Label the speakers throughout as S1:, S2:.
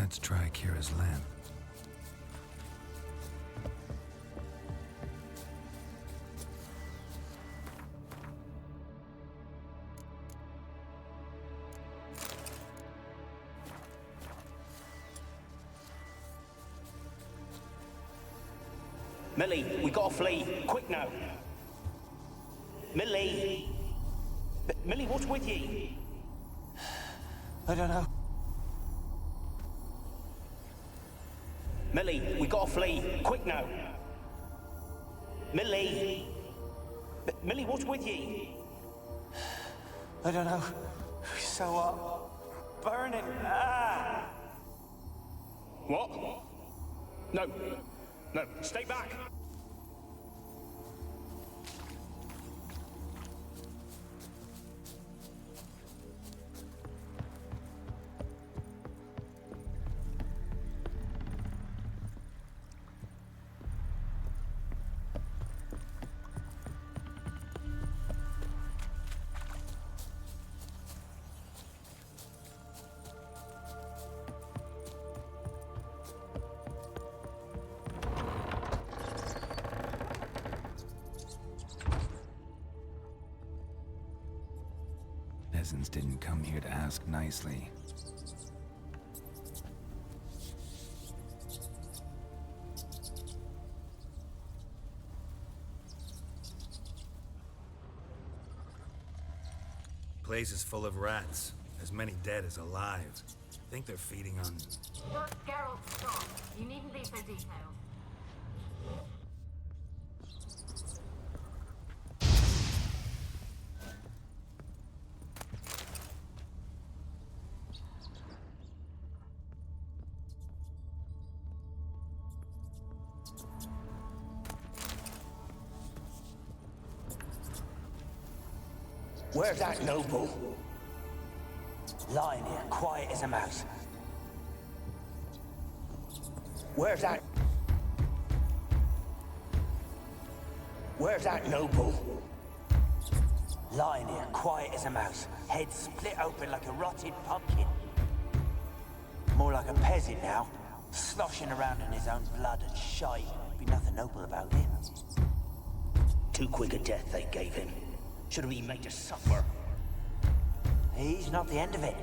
S1: Let's try Kira's lamp.
S2: Millie, we gotta flee. Quick now. Millie! Millie, what's with ye?
S3: I don't know.
S2: Millie, we gotta flee. Quick now. Millie! Millie, what's with ye?
S3: I don't know. So what? Burning. Ah!
S2: What? No. No, stay back.
S1: Peasants didn't come here to ask nicely.
S4: Place is full of rats. As many dead as alive. Think they're feeding on...
S5: Look, Geralt, stop. You needn't be so detailed.
S2: Where's that noble?
S3: Lying here, quiet as a mouse.
S2: Where's that noble?
S3: Lying here, quiet as a mouse. Head split open like a rotted pumpkin. More like a peasant now. Sloshing around in his own blood and shite. Be nothing noble about him.
S2: Too quick a death they gave him. Should have been made to suffer.
S3: He's not the end of it.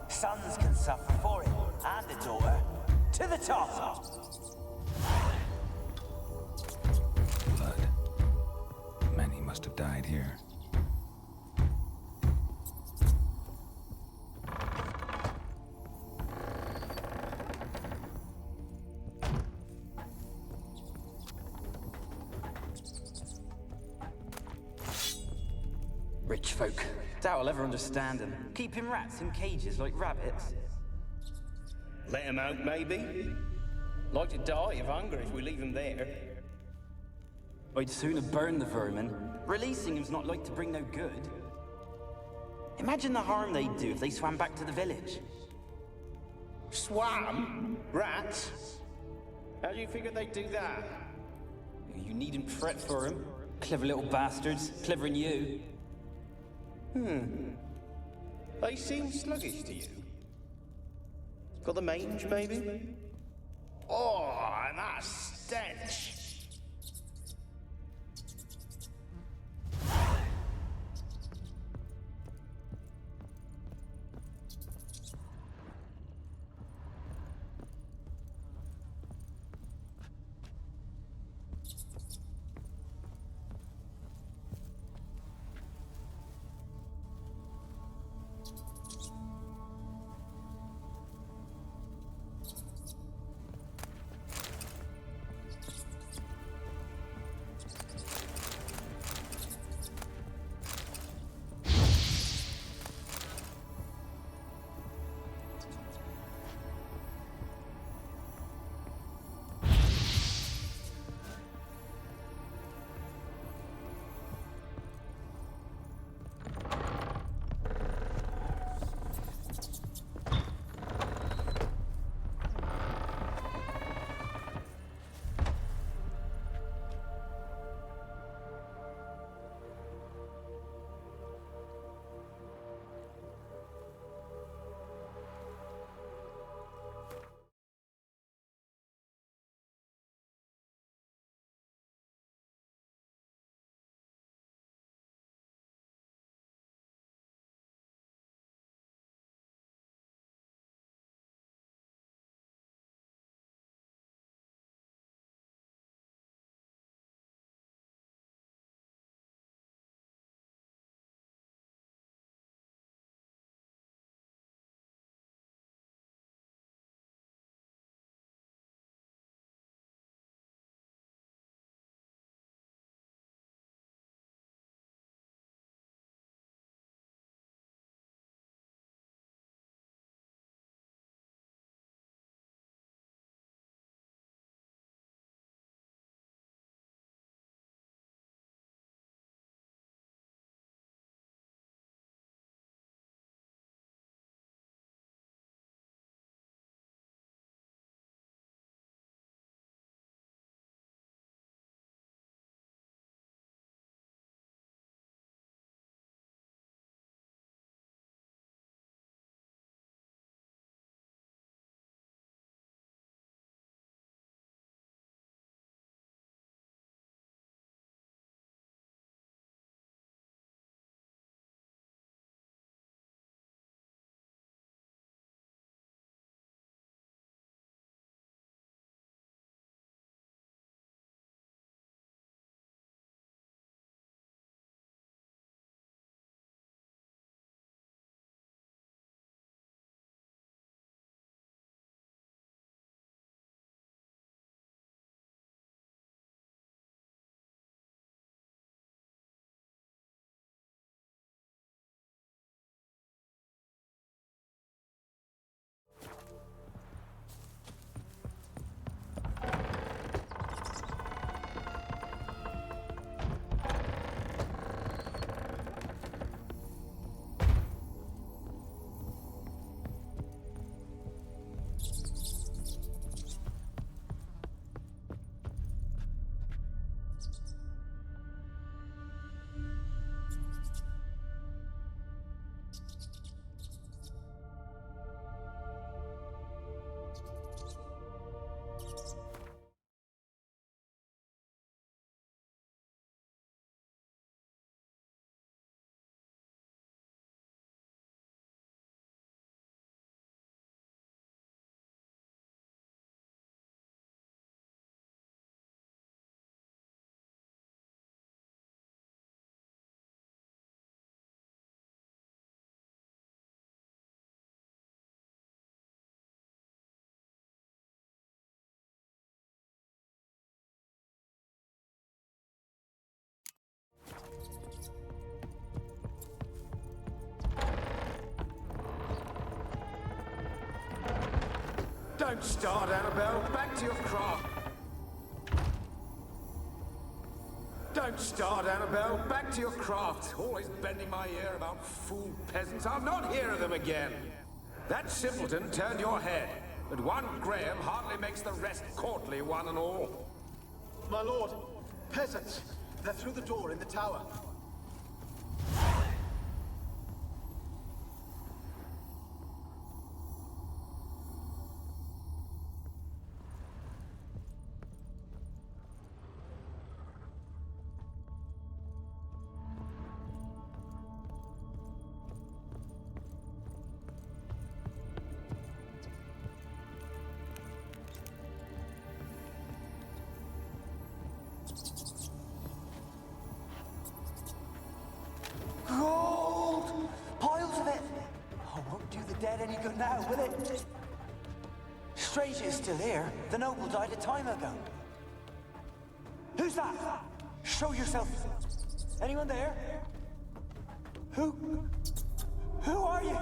S3: Sons can suffer for it. And the daughter. To the top!
S1: Blood. Many must have died here.
S6: Rich folk. Doubt I'll ever understand them. Keeping rats in cages like rabbits.
S2: Let him out, maybe? Like to die of hunger if we leave him there.
S6: I'd sooner burn the vermin. Releasing him's not like to bring no good. Imagine the harm they'd do if they swam back to the village.
S2: Swam? Rats? How do you figure they'd do that?
S6: You needn't fret for him. Clever little bastards. Clever than you.
S2: They seem sluggish to you. Got the mange, maybe? Oh, and that stench!
S7: Don't start, Annabelle. Back to your craft. Don't start, Annabelle. Back to your craft. Always bending my ear about fool peasants. I'll not hear of them again. That simpleton turned your head, but one Graham hardly makes the rest courtly, one and all.
S8: My lord, peasants. They're through the door in the tower.
S3: Gold! Piles of it! Oh, won't do the dead any good now, will it? Strange it's still here. The noble died a time ago. Who's that? Show yourself. Anyone there? Who are you?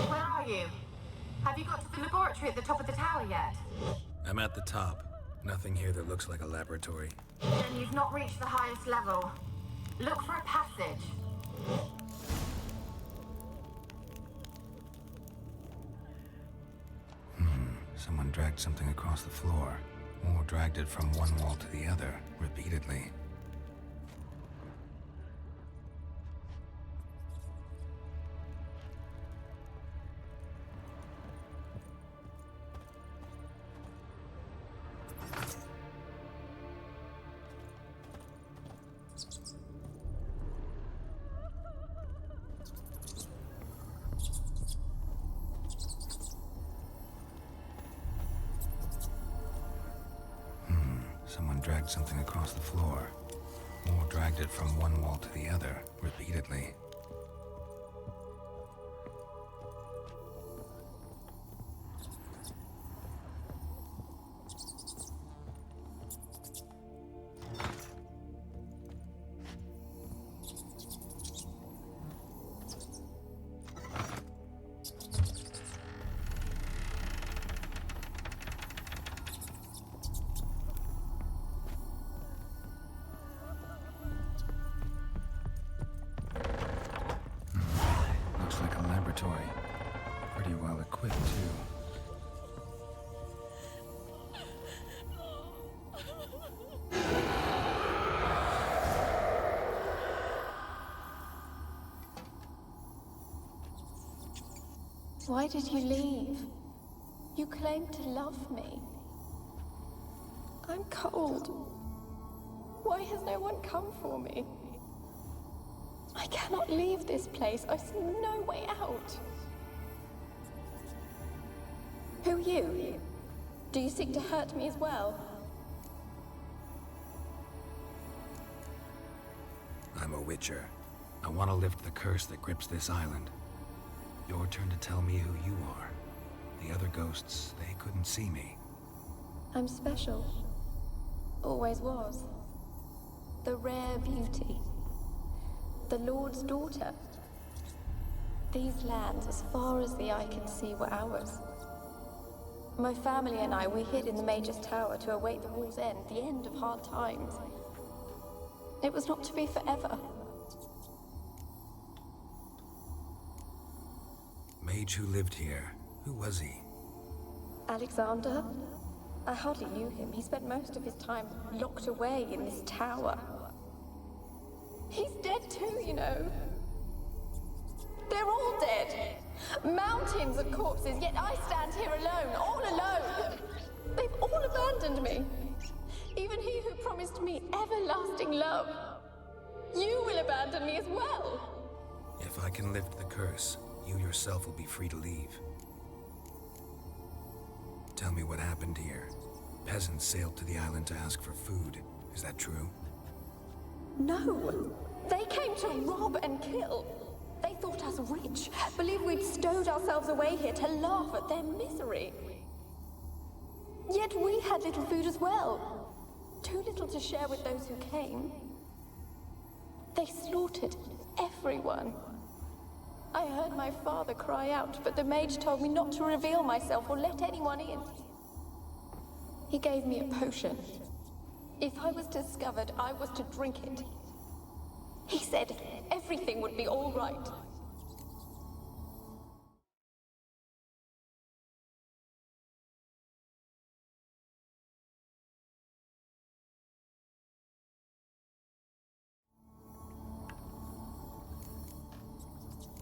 S5: Where are you? Have you got to the laboratory at the top of the tower yet?
S4: I'm at the top. Nothing here that looks like a laboratory.
S5: Then you've not reached the highest level. Look for a passage.
S1: Someone dragged something across the floor, or dragged it from one wall to the other, repeatedly. Someone dragged something across the floor, or dragged it from one wall to the other, repeatedly. Looks like a laboratory. Pretty well equipped, too.
S9: Why did you leave? You claimed to love me. I'm cold. Why has no one come for me? I cannot leave this place. I see no way out. Who are you? Do you seek to hurt me as well?
S1: I'm a Witcher. I want to lift the curse that grips this island. Your turn to tell me who you are. The other ghosts, they couldn't see me.
S9: I'm special. Always was. The rare beauty. the Lord's daughter. These lands, as far as the eye can see, were ours. My family and I, we hid in the Mage's Tower to await the war's end, the end of hard times. It was not to be forever.
S1: Mage who lived here. Who was he?
S9: Alexander? I hardly knew him. He spent most of his time locked away in this tower. He's dead too, you know. They're all dead. Mountains of corpses, yet I stand here alone, all alone. They've all abandoned me. Even he who promised me everlasting love. You will abandon me as well.
S1: If I can lift the curse, you yourself will be free to leave. Tell me what happened here. Peasants sailed to the island to ask for food. Is that true?
S9: No. They came to rob and kill. They thought us rich, believed we'd stowed ourselves away here to laugh at their misery. Yet we had little food as well. Too little to share with those who came. They slaughtered everyone. I heard my father cry out, but the mage told me not to reveal myself or let anyone in. He gave me a potion. If I was discovered, I was to drink it. He said everything would be all right.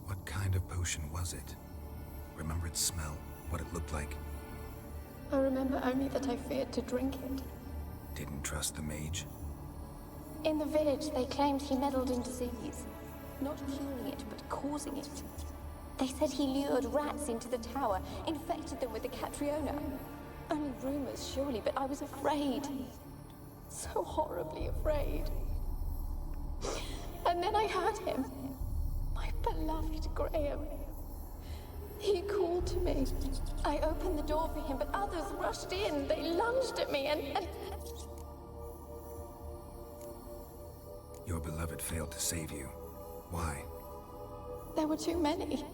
S1: What kind of potion was it? Remember its smell? What it looked like?
S9: I remember only that I feared to drink it.
S1: Didn't trust the mage?
S9: In the village, they claimed he meddled in disease. Not curing it, but causing it. They said he lured rats into the tower, infected them with the Catriona. Only rumors, surely, but I was afraid. So horribly afraid. And then I heard him. My beloved Graham. He called to me. I opened the door for him, but others rushed in. They lunged at me and...
S1: Your beloved failed to save you. Why?
S9: There were too many.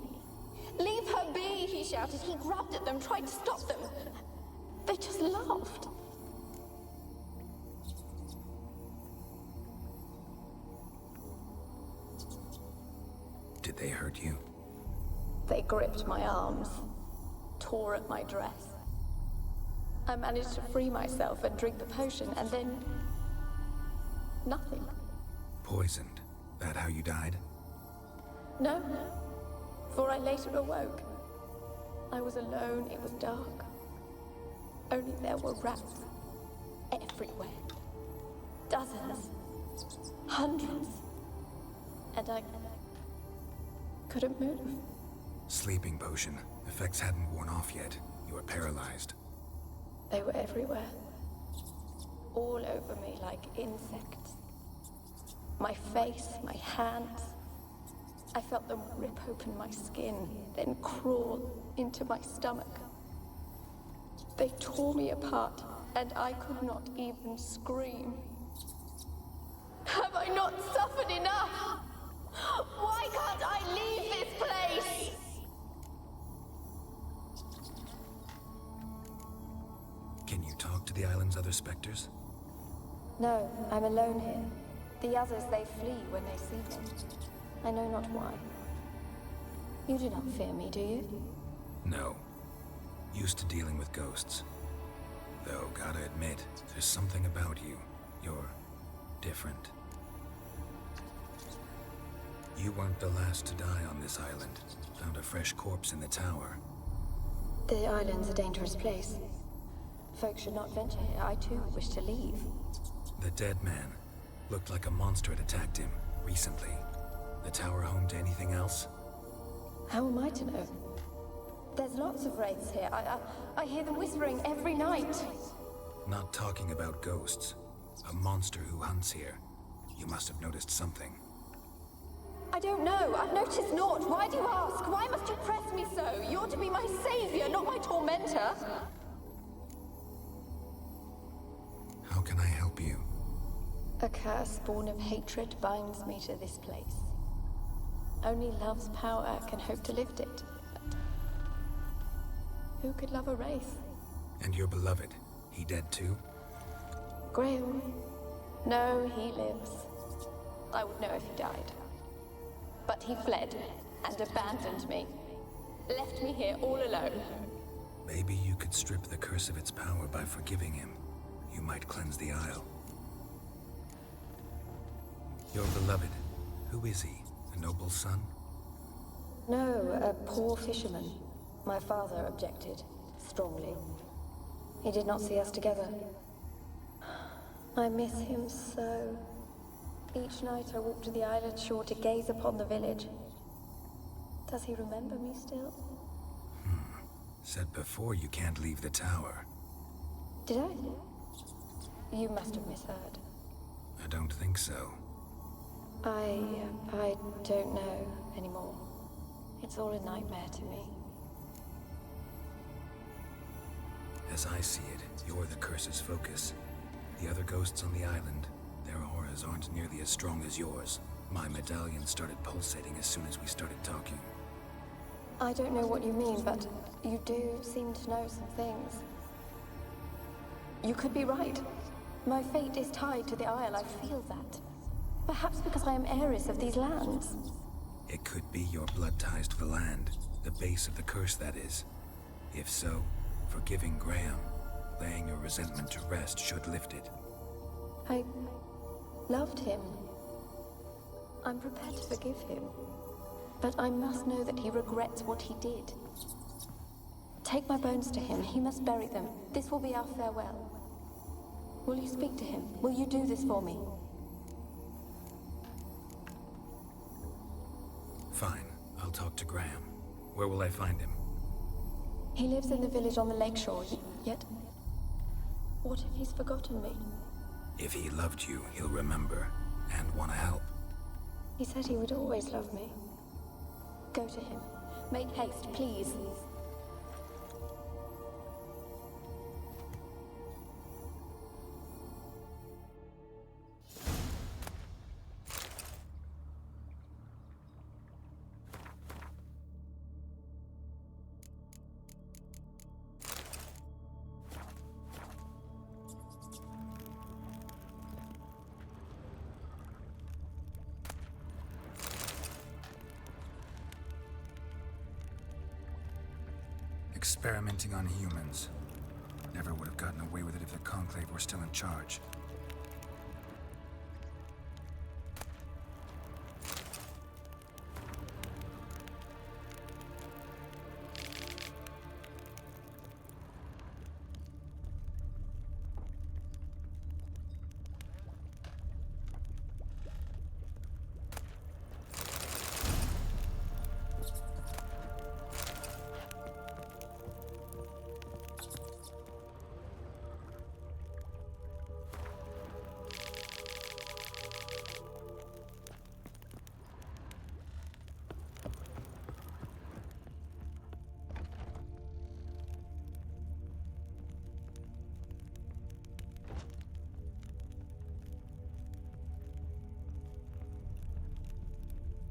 S9: Leave her be, he shouted. He grabbed at them, tried to stop them. They just laughed.
S1: Did they hurt you?
S9: They gripped my arms, tore at my dress. I managed to free myself and drink the potion, and then... nothing.
S1: Poisoned? That how you died?
S9: No, for I later awoke. I was alone, it was dark. Only there were rats everywhere. Dozens. Hundreds. And I couldn't move.
S1: Sleeping potion. Effects hadn't worn off yet. You were paralyzed.
S9: They were everywhere. All over me like insects. My face, my hands. I felt them rip open my skin, then crawl into my stomach. They tore me apart, and I could not even scream. Have I not suffered enough? Why can't I leave this place?
S1: Can you talk to the island's other specters?
S9: No, I'm alone here. The others, they flee when they see me. I know not why. You do not fear me, do you?
S1: No. Used to dealing with ghosts. Though, gotta admit, there's something about you. You're different. You weren't the last to die on this island. Found a fresh corpse in the tower.
S9: The island's a dangerous place. Folks should not venture here. I too wish to leave.
S1: The dead man. Looked like a monster had attacked him, recently. The tower home to anything else?
S9: How am I to know? There's lots of wraiths here. I hear them whispering every night.
S1: Not talking about ghosts. A monster who hunts here. You must have noticed something.
S9: I don't know. I've noticed naught. Why do you ask? Why must you press me so? You're to be my savior, not my tormentor.
S1: How can I help you?
S9: A curse born of hatred binds me to this place. Only love's power can hope to lift it. But who could love a wraith?
S1: And your beloved, he dead too?
S9: Graham? No, he lives. I would know if he died. But he fled and abandoned me. Left me here all alone.
S1: Maybe you could strip the curse of its power by forgiving him. You might cleanse the Isle. Your beloved, who is he? A noble son?
S9: No, a poor fisherman. My father objected, strongly. He did not see us together. I miss him so. Each night I walk to the island shore to gaze upon the village. Does he remember me still?
S1: Said before you can't leave the tower.
S9: Did I? You must have misheard.
S1: I don't think so.
S9: I don't know anymore. It's all a nightmare to me.
S1: As I see it, you're the curse's focus. The other ghosts on the island, their auras aren't nearly as strong as yours. My medallion started pulsating as soon as we started talking.
S9: I don't know what you mean, but you do seem to know some things. You could be right. My fate is tied to the Isle, I feel that. Perhaps because I am heiress of these lands.
S1: It could be your blood ties to the land, the base of the curse, that is. If so, forgiving Graham, laying your resentment to rest should lift it.
S9: I loved him. I'm prepared to forgive him. But I must know that he regrets what he did. Take my bones to him. He must bury them. This will be our farewell. Will you speak to him? Will you do this for me?
S1: Fine. I'll talk to Graham. Where will I find him?
S9: He lives in the village on the lakeshore, yet... What if he's forgotten me?
S1: If he loved you, he'll remember, and want to help.
S9: He said he would always love me. Go to him. Make haste, please.
S1: Experimenting on humans. Never would have gotten away with it if the Conclave were still in charge.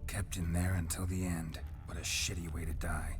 S1: Kept in there until the end. What a shitty way to die.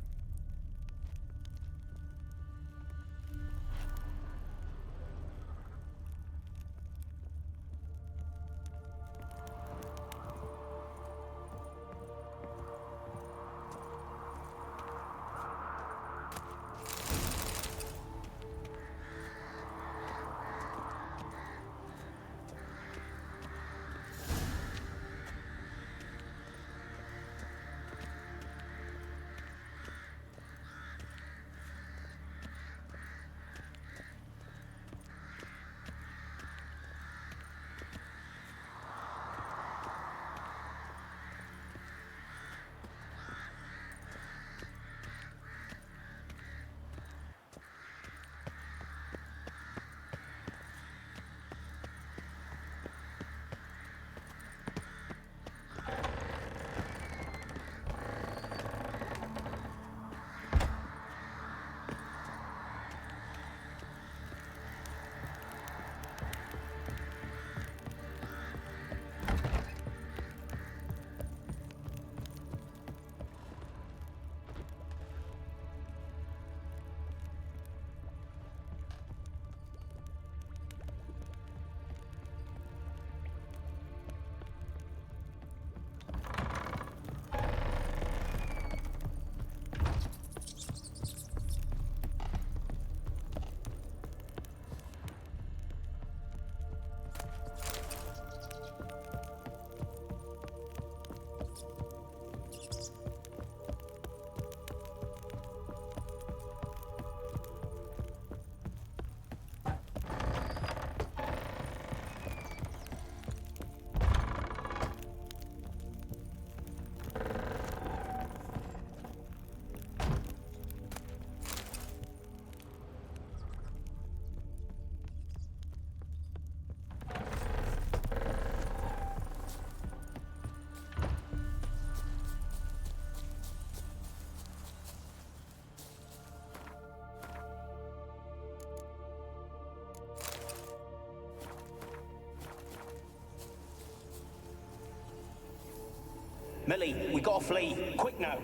S2: Millie, we gotta flee. Quick now.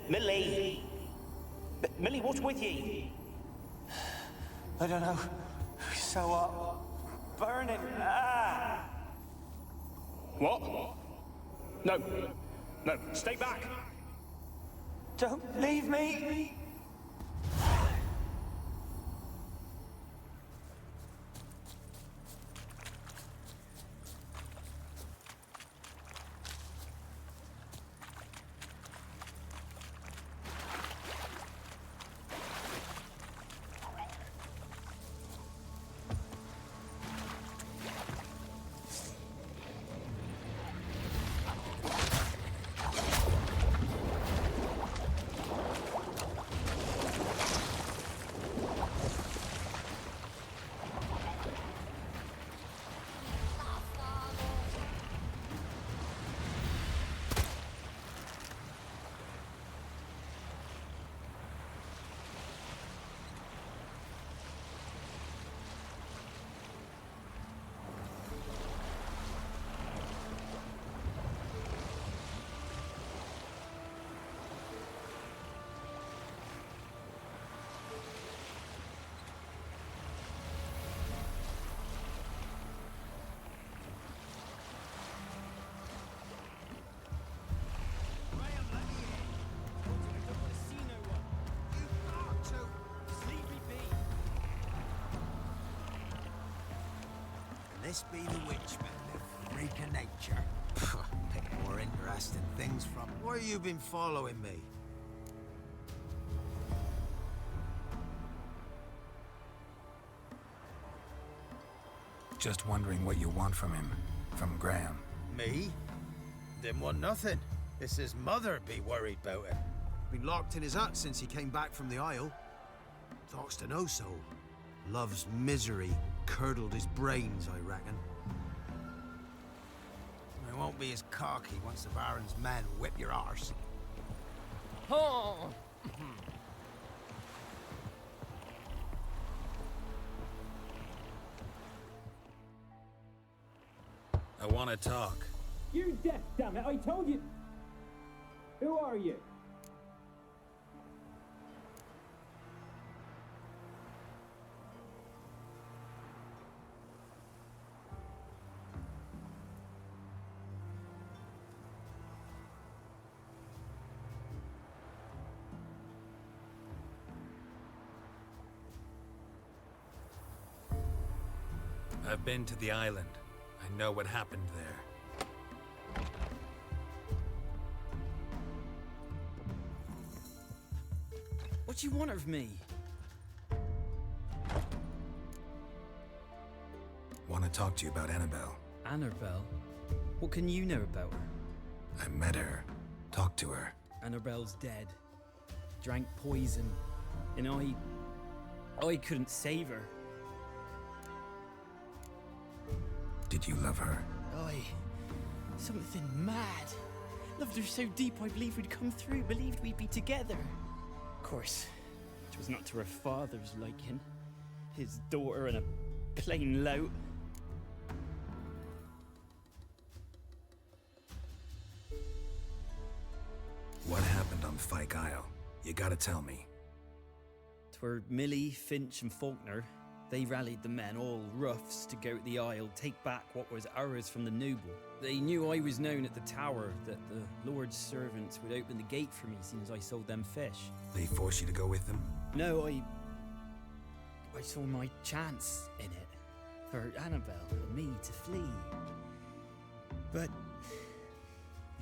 S2: Millie! Millie, what's with ye?
S3: I don't know. So burning. Ah!
S2: What? No. No, stay back.
S3: Don't leave me.
S10: This be the Witchman, the freak of nature. Pick more interesting things from. Where you been following me?
S1: Just wondering what you want from him. From Graham.
S10: Me? Didn't want nothing. It's his mother be worried about him. Been locked in his hut since he came back from the Isle. Talks to no soul. Love's misery curdled his brains, I reckon. He won't be as cocky once the Baron's men whip your arse.
S11: Oh.
S4: I want to talk.
S11: You're deaf, damn it! I told you. Who are you?
S4: I've been to the island. I know what happened there.
S6: What do you want of me?
S1: Want to talk to you about Annabelle.
S6: Annabelle? What can you know about her?
S1: I met her. Talked to her.
S6: Annabelle's dead. Drank poison. And I couldn't save her.
S1: Did you love her?
S6: Something mad. Loved her so deep I believed we'd come through, believed we'd be together. Of course, it was not to her father's liking. His daughter and a plain lout.
S1: What happened on Fyke Isle? You gotta tell me.
S6: 'Twere Millie, Finch and Faulkner. They rallied the men, all roughs, to go to the Isle, take back what was ours from the noble. They knew I was known at the tower, that the Lord's servants would open the gate for me as soon as I sold them fish.
S1: They forced you to go with them?
S6: No, I saw my chance in it. For Annabelle and me to flee. But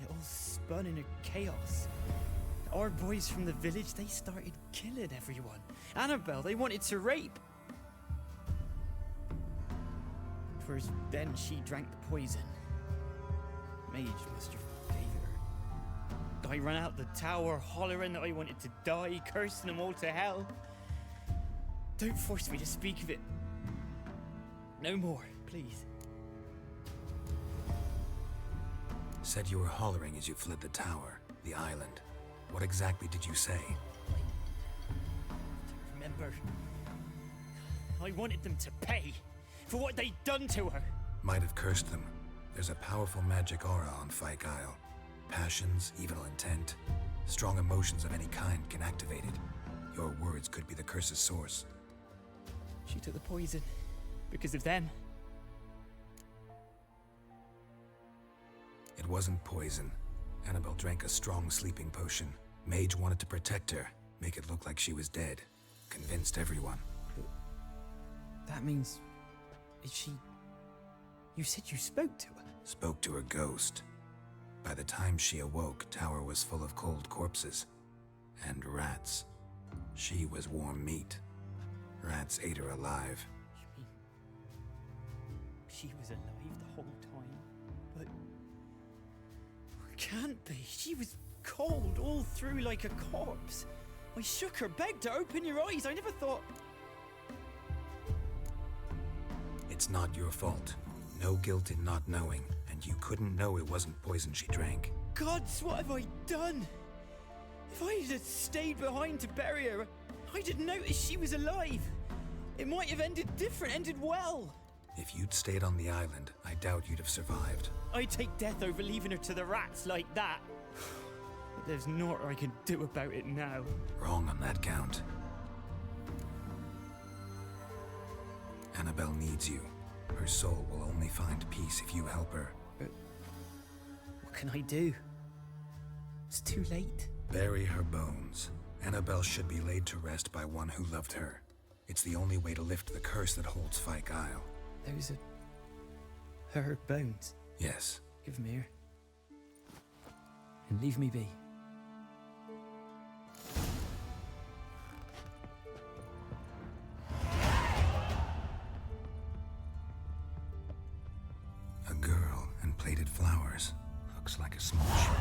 S6: it all spun in a chaos. Our boys from the village, they started killing everyone. Annabelle, they wanted to rape. First, then she drank the poison. Mage must have gave it her. I ran out the tower, hollering that I wanted to die, cursing them all to hell. Don't force me to speak of it. No more, please.
S1: Said you were hollering as you fled the tower, the island. What exactly did you say?
S6: I don't remember. I wanted them to pay for what they'd done to her.
S1: Might have cursed them. There's a powerful magic aura on Fyke Isle. Passions, evil intent, strong emotions of any kind can activate it. Your words could be the curse's source.
S6: She took the poison because of them.
S1: It wasn't poison. Annabelle drank a strong sleeping potion. Mage wanted to protect her, make it look like she was dead. Convinced everyone.
S6: That means... is she... You said you spoke to her?
S1: Spoke to her ghost. By the time she awoke, Tower was full of cold corpses. And rats. She was warm meat. Rats ate her alive.
S6: You mean... she was alive the whole time? But... can't be. She was cold all through like a corpse. I shook her, begged her, open your eyes. I never thought...
S1: It's not your fault. No guilt in not knowing, and you couldn't know it wasn't poison she drank.
S6: Gods, what have I done? If I had stayed behind to bury her, I didn't notice she was alive. It might have ended different, ended well.
S1: If you'd stayed on the island, I doubt you'd have survived.
S6: I'd take death over leaving her to the rats like that. But there's naught I can do about it now.
S1: Wrong on that count. Annabelle needs you. Her soul will only find peace if you help her.
S6: But what can I do? It's too late.
S1: Bury her bones. Annabelle should be laid to rest by one who loved her. It's the only way to lift the curse that holds Fyke Isle.
S6: Those are... her bones?
S1: Yes.
S6: Give them here. And leave me be.
S1: A girl and plated flowers. Looks like a small shrine.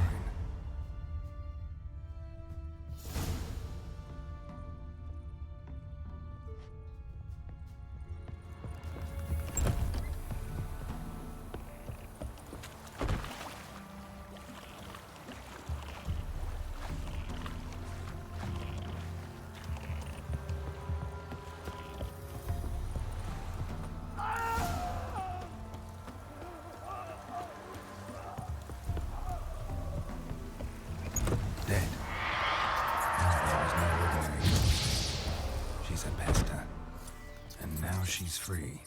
S1: Dead. Annabelle was no ordinary ghost. She's a pesta. And now she's free.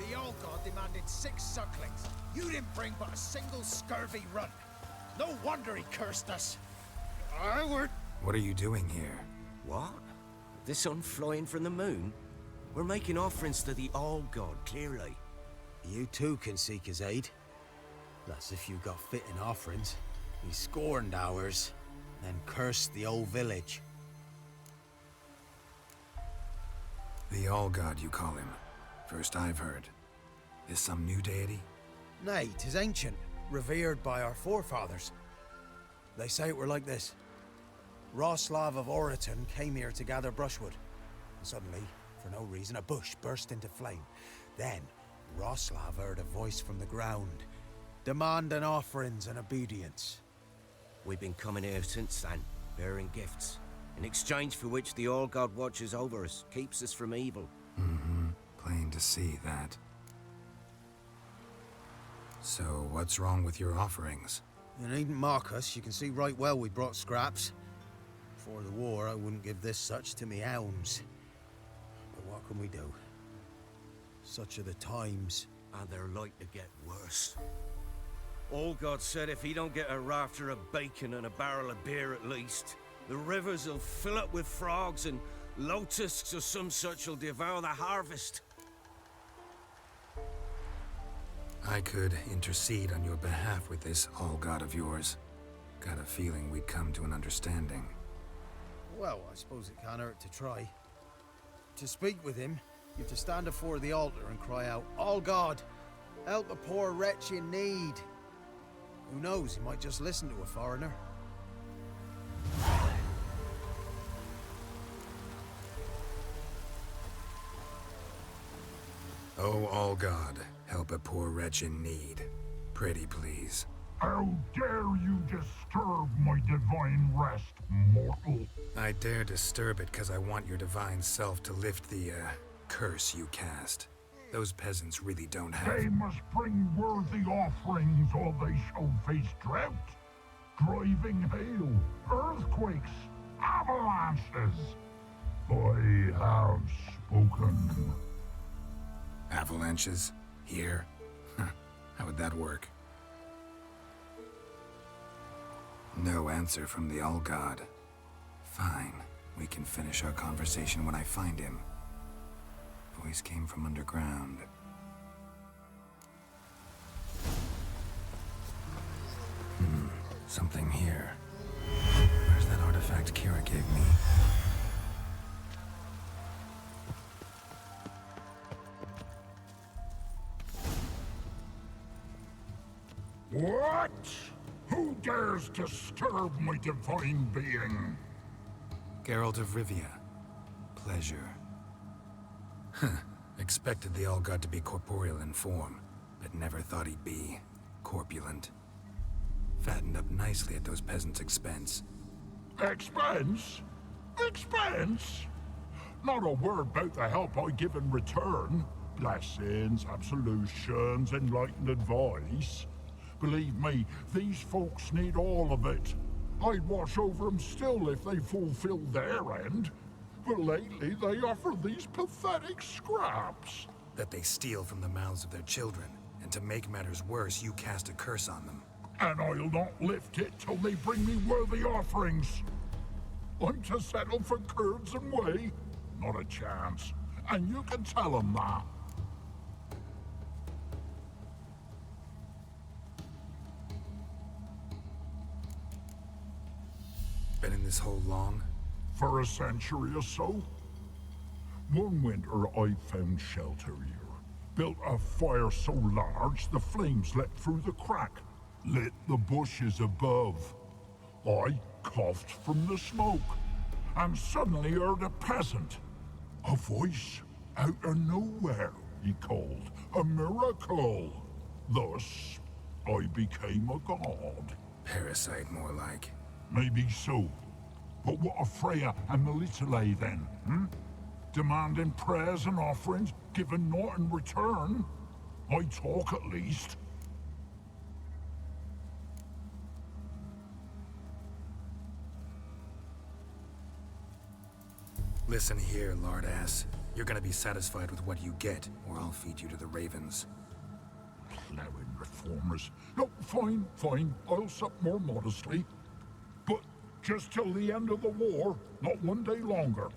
S10: The old god demanded 6 sucklings. You didn't bring but a single scurvy run. No wonder he cursed us.
S1: What are you doing here?
S12: What? The sun flying from the moon? We're making offerings to the All God, clearly.
S10: You too can seek his aid. That's if you got fitting offerings. He scorned ours, then cursed the old village.
S1: The All-God, you call him. First I've heard. Is some new deity?
S10: Nay, 'tis ancient, revered by our forefathers. They say it were like this. Roslav of Oriton came here to gather brushwood. And suddenly, for no reason, a bush burst into flame. Then, Roslav heard a voice from the ground, demanding offerings and obedience.
S12: We've been coming here since then, bearing gifts, in exchange for which the All-God watches over us, keeps us from evil.
S1: Mm-hmm. Plain Pleasing to see that. So, what's wrong with your offerings?
S10: You needn't mock us. You can see right well we brought scraps. Before the war, I wouldn't give this such to me hounds. But what can we do? Such are the times.
S12: And they're like to get worse. Olgod said if he don't get a rafter of bacon and a barrel of beer at least, the rivers will fill up with frogs and locusts or some such will devour the harvest.
S1: I could intercede on your behalf with this all-god of yours. Got a feeling we'd come to an understanding.
S10: Well, I suppose it can't hurt to try. To speak with him, you have to stand before the altar and cry out, "All God, help the poor wretch in need." Who knows, he might just listen to a foreigner.
S1: Oh, all God, help a poor wretch in need. Pretty please.
S13: How dare you disturb my divine rest, mortal?
S1: I dare disturb it because I want your divine self to lift the, curse you cast. Those peasants really don't have—
S13: They must bring worthy offerings or they shall face drought, driving hail, earthquakes, avalanches. I have spoken.
S1: Avalanches? Here? How would that work? No answer from the All-God. Fine. We can finish our conversation when I find him. Voice came from underground. Something here. Where's that artifact Kira gave me?
S13: What? Who dares disturb my divine being?
S1: Geralt of Rivia. Pleasure. Expected the All-God to be corporeal in form, but never thought he'd be corpulent. Fattened up nicely at those peasants' expense.
S13: Expense? Expense? Not a word about the help I give in return. Blessings, absolutions, enlightened advice. Believe me, these folks need all of it. I'd watch over them still if they fulfilled their end. But lately, they offer these pathetic scraps.
S1: That they steal from the mouths of their children, and to make matters worse, you cast a curse on them.
S13: And I'll not lift it till they bring me worthy offerings. I'm to settle for curds and whey? Not a chance. And you can tell them that.
S1: Been in this hole long?
S13: For a century or so. One winter I found shelter here. Built a fire so large the flames leapt through the crack. Lit the bushes above. I coughed from the smoke. And suddenly heard a peasant. A voice out of nowhere, he called. A miracle. Thus, I became a god.
S1: Parasite, more like.
S13: Maybe so. But what of Freya and Melitele then, Demanding prayers and offerings, given naught in return? I talk at least.
S1: Listen here, lardass. You're gonna be satisfied with what you get, or I'll feed you to the ravens.
S13: Plowing reformers. No, fine, fine. I'll sup more modestly. But just till the end of the war, not one day longer.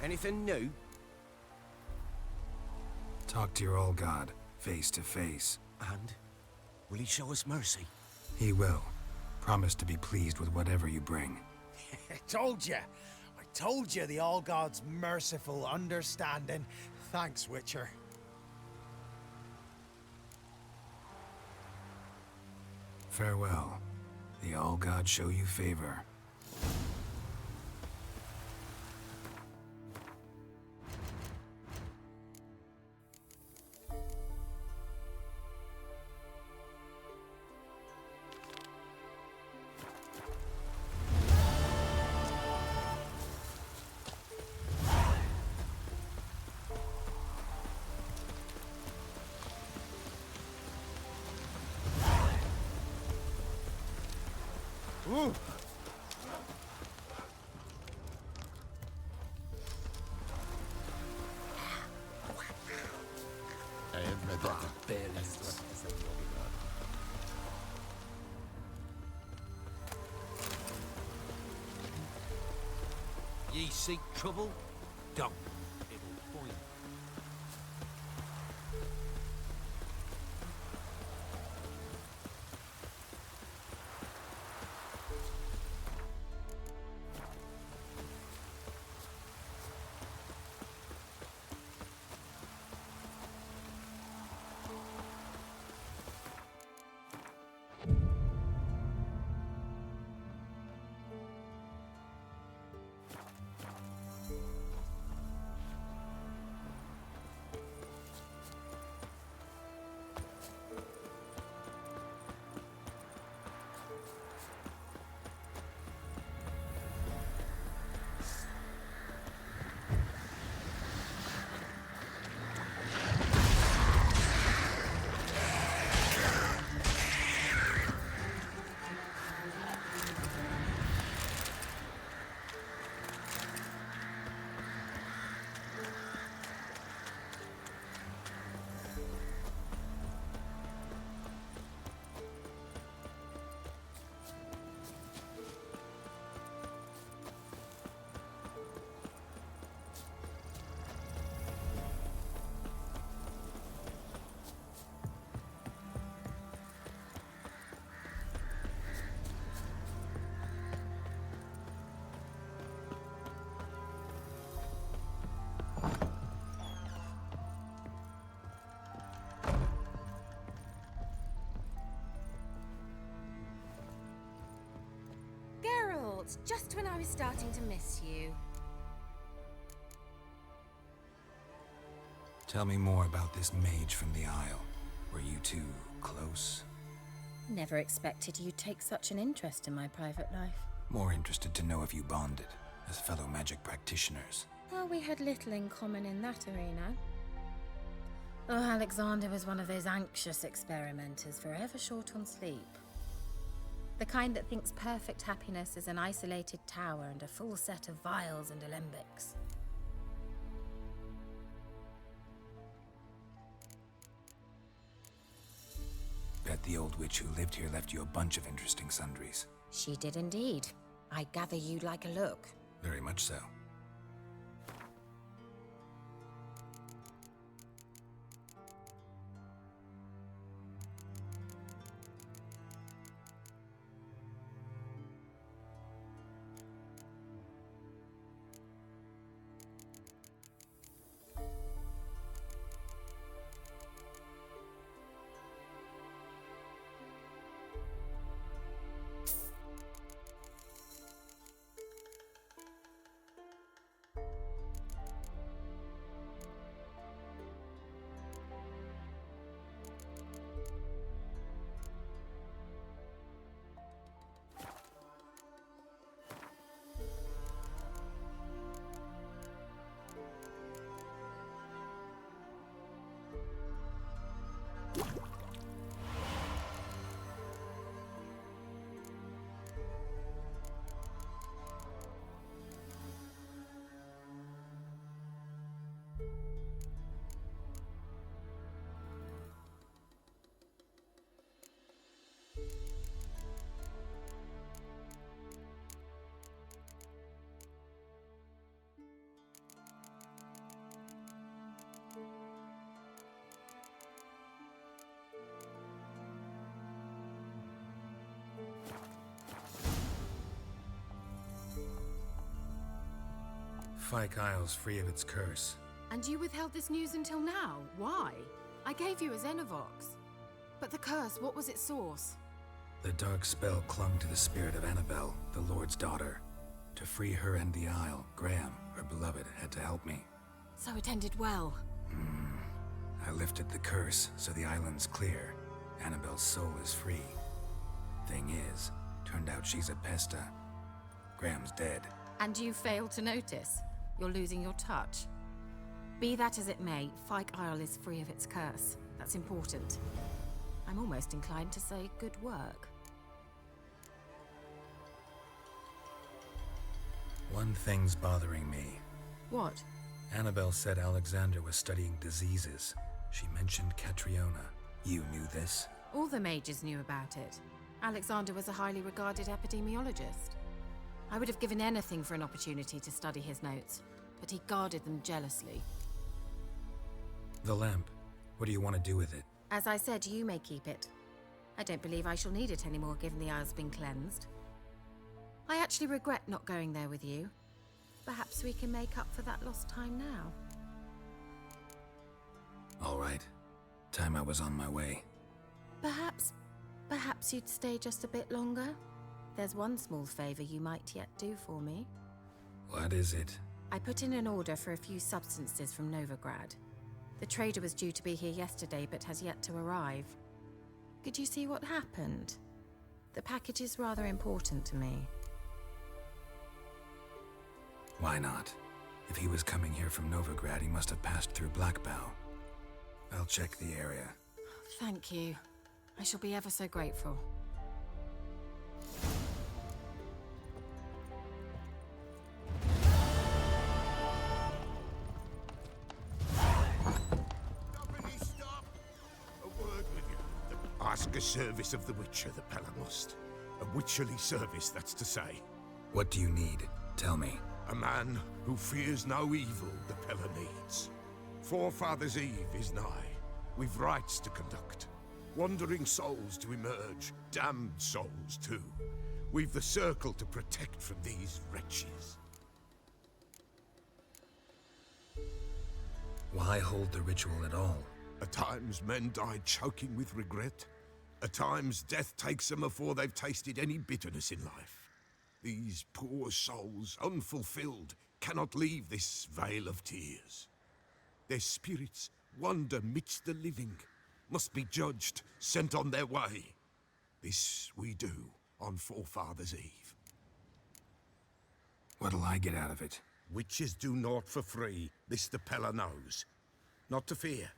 S12: Anything new?
S1: Talk to your old god, face to face.
S12: And? Will he show us mercy?
S1: He will. Promise to be pleased with whatever you bring.
S10: I told you. I Told you the All God's merciful understanding. Thanks, Witcher.
S1: Farewell. The All God show you favor.
S10: Ooh.
S12: Ye seek trouble? Don't. It'll point.
S14: Geralt, just when I was starting to miss you.
S1: Tell me more about this mage from the Isle. Were you two close?
S14: Never expected you'd take such an interest in my private life.
S1: More interested to know if you bonded as fellow magic practitioners.
S14: Well, we had little in common in that arena. Oh, Alexander was one of those anxious experimenters, forever short on sleep. The kind that thinks perfect happiness is an isolated tower and a full set of vials and alembics.
S1: Bet the old witch who lived here left you a bunch of interesting sundries.
S14: She did indeed. I gather you'd like a look.
S1: Very much so. Fyke Isle's free of its curse.
S15: And you withheld this news until now? Why? I gave you a Xenovox. But the curse, what was its source?
S1: The dark spell clung to the spirit of Annabelle, the Lord's daughter. To free her and the Isle, Graham, her beloved, had to help me.
S15: So it ended well.
S1: I lifted the curse, so the island's clear. Annabelle's soul is free. Thing is, turned out she's a Pesta. Graham's dead.
S15: And you failed to notice. You're losing your touch. Be that as it may, Fyke Isle is free of its curse. That's important. I'm almost inclined to say good work.
S1: One thing's bothering me.
S15: What?
S1: Annabelle said Alexander was studying diseases. She mentioned Catriona. You knew this?
S15: All the mages knew about it. Alexander was a highly regarded epidemiologist. I would have given anything for an opportunity to study his notes, but he guarded them jealously.
S1: The lamp. What do you want to do with it?
S15: As I said, you may keep it. I don't believe I shall need it anymore, given the Isle's been cleansed. I actually regret not going there with you. Perhaps we can make up for that lost time now.
S1: All right. Time I was on my way.
S15: Perhaps you'd stay just a bit longer? There's one small favor you might yet do for me.
S1: What is it?
S15: I put in an order for a few substances from Novigrad. The trader was due to be here yesterday, but has yet to arrive. Could you see what happened? The package is rather important to me.
S1: Why not? If he was coming here from Novigrad, he must have passed through Blackbough. I'll check the area.
S15: Thank you. I shall be ever so grateful.
S7: Ask a service of the Witcher, the Pella must. A witcherly service, that's to say.
S1: What do you need? Tell me.
S7: A man who fears no evil the Pella needs. Forefathers' Eve is nigh. We've rites to conduct. Wandering souls to emerge. Damned souls, too. We've the circle to protect from these wretches.
S1: Why hold the ritual at all?
S7: At times, men die choking with regret. At times, death takes them before they've tasted any bitterness in life. These poor souls, unfulfilled, cannot leave this vale of tears. Their spirits wander midst the living, must be judged, sent on their way. This we do on Forefathers' Eve.
S1: What'll I get out of it?
S7: Witches do naught for free, this the Pella knows. Not to fear.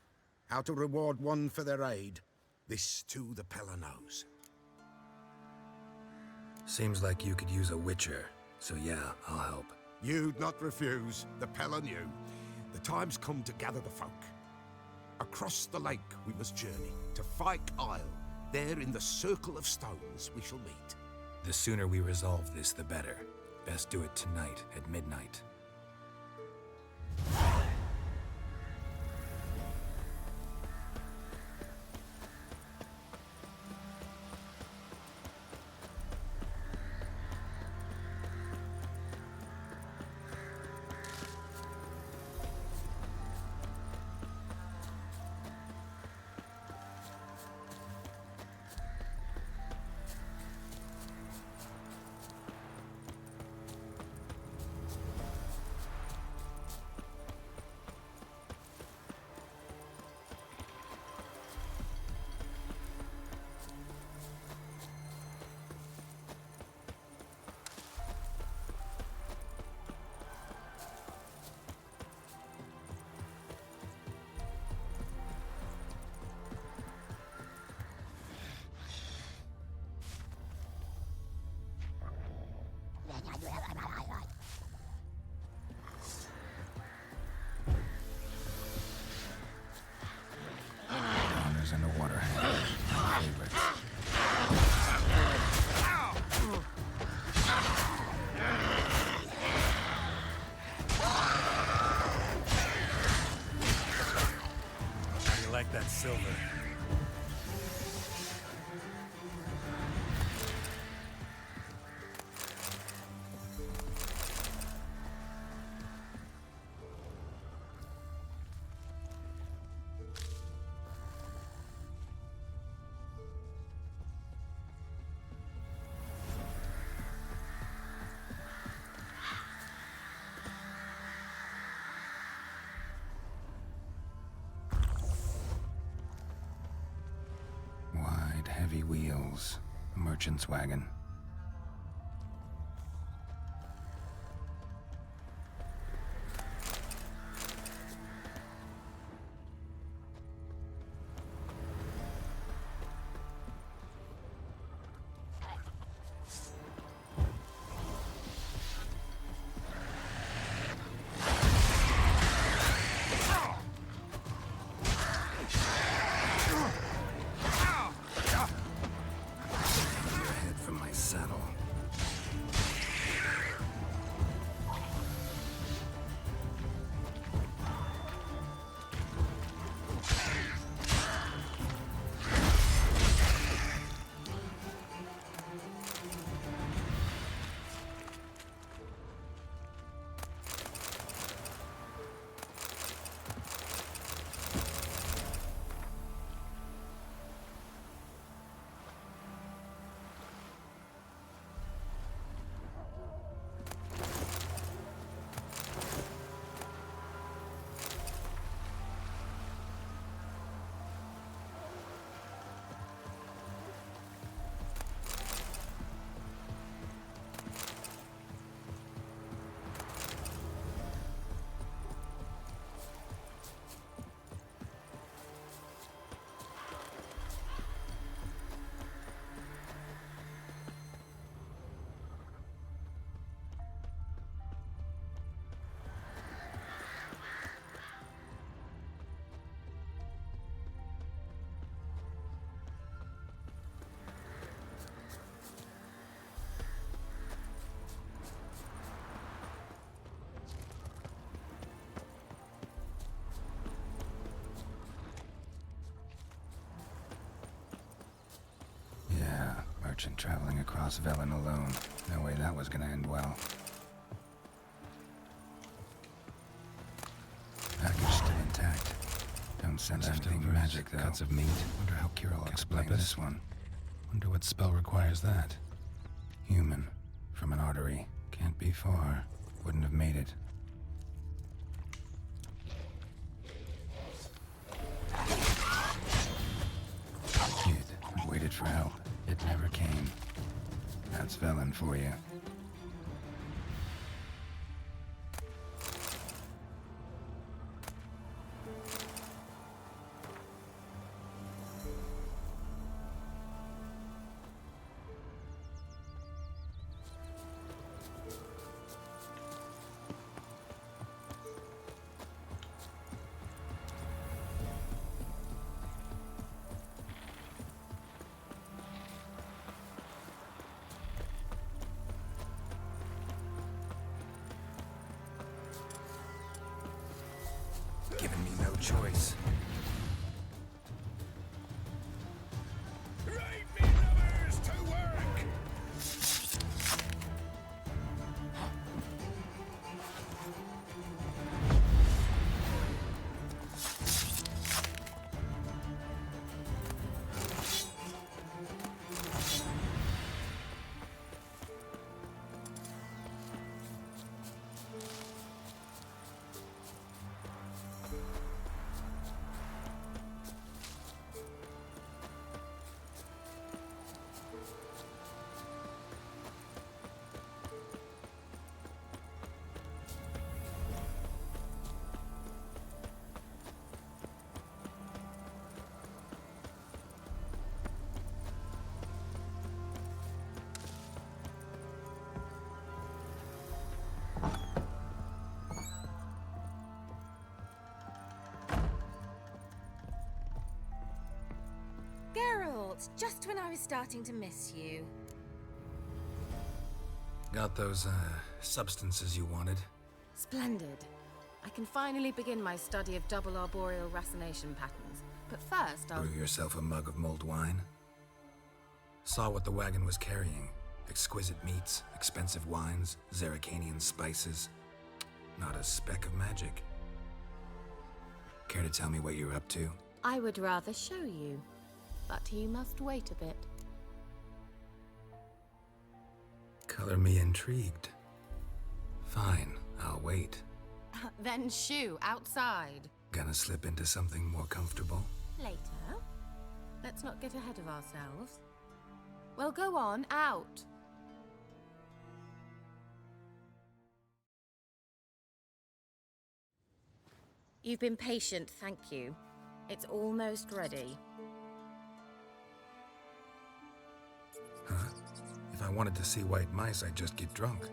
S7: How to reward one for their aid, this too the Pella knows.
S1: Seems like you could use a witcher, so yeah, I'll help.
S7: You'd not refuse, the Pella knew. The time's come to gather the folk. Across the lake we must journey, to Fyke Isle. There in the circle of stones we shall meet.
S1: The sooner we resolve this, the better. Best do it tonight at midnight. Donner's in the water. Favorites.
S4: How do you like that silver?
S1: travels. A merchant's wagon. Merchant traveling across Velen alone. No way that was gonna end well. Package still intact. Don't sense anything magic, though. Cuts of meat. Wonder how Kira will explain this one. Wonder what spell requires that. Human. From an artery. Can't be far. Wouldn't have made it. Kid, waited for help. It never came. That's Velen for you. Giving me no choice.
S7: Right, me lovers, to work!
S15: Geralt, just when I was starting to miss you.
S1: Got those, substances you wanted?
S15: Splendid. I can finally begin my study of double arboreal racination patterns. But first, I'll...
S1: Brew yourself a mug of mulled wine? Saw what the wagon was carrying. Exquisite meats, expensive wines, Zerrikanian spices. Not a speck of magic. Care to tell me what you're up to?
S15: I would rather show you, but you must wait a bit.
S1: Color me intrigued. Fine, I'll wait.
S15: Then shoo, outside.
S1: Gonna slip into something more comfortable?
S15: Later. Let's not get ahead of ourselves. Well, go on, out. You've been patient, thank you. It's almost ready.
S1: Huh? If I wanted to see white mice, I'd just get drunk.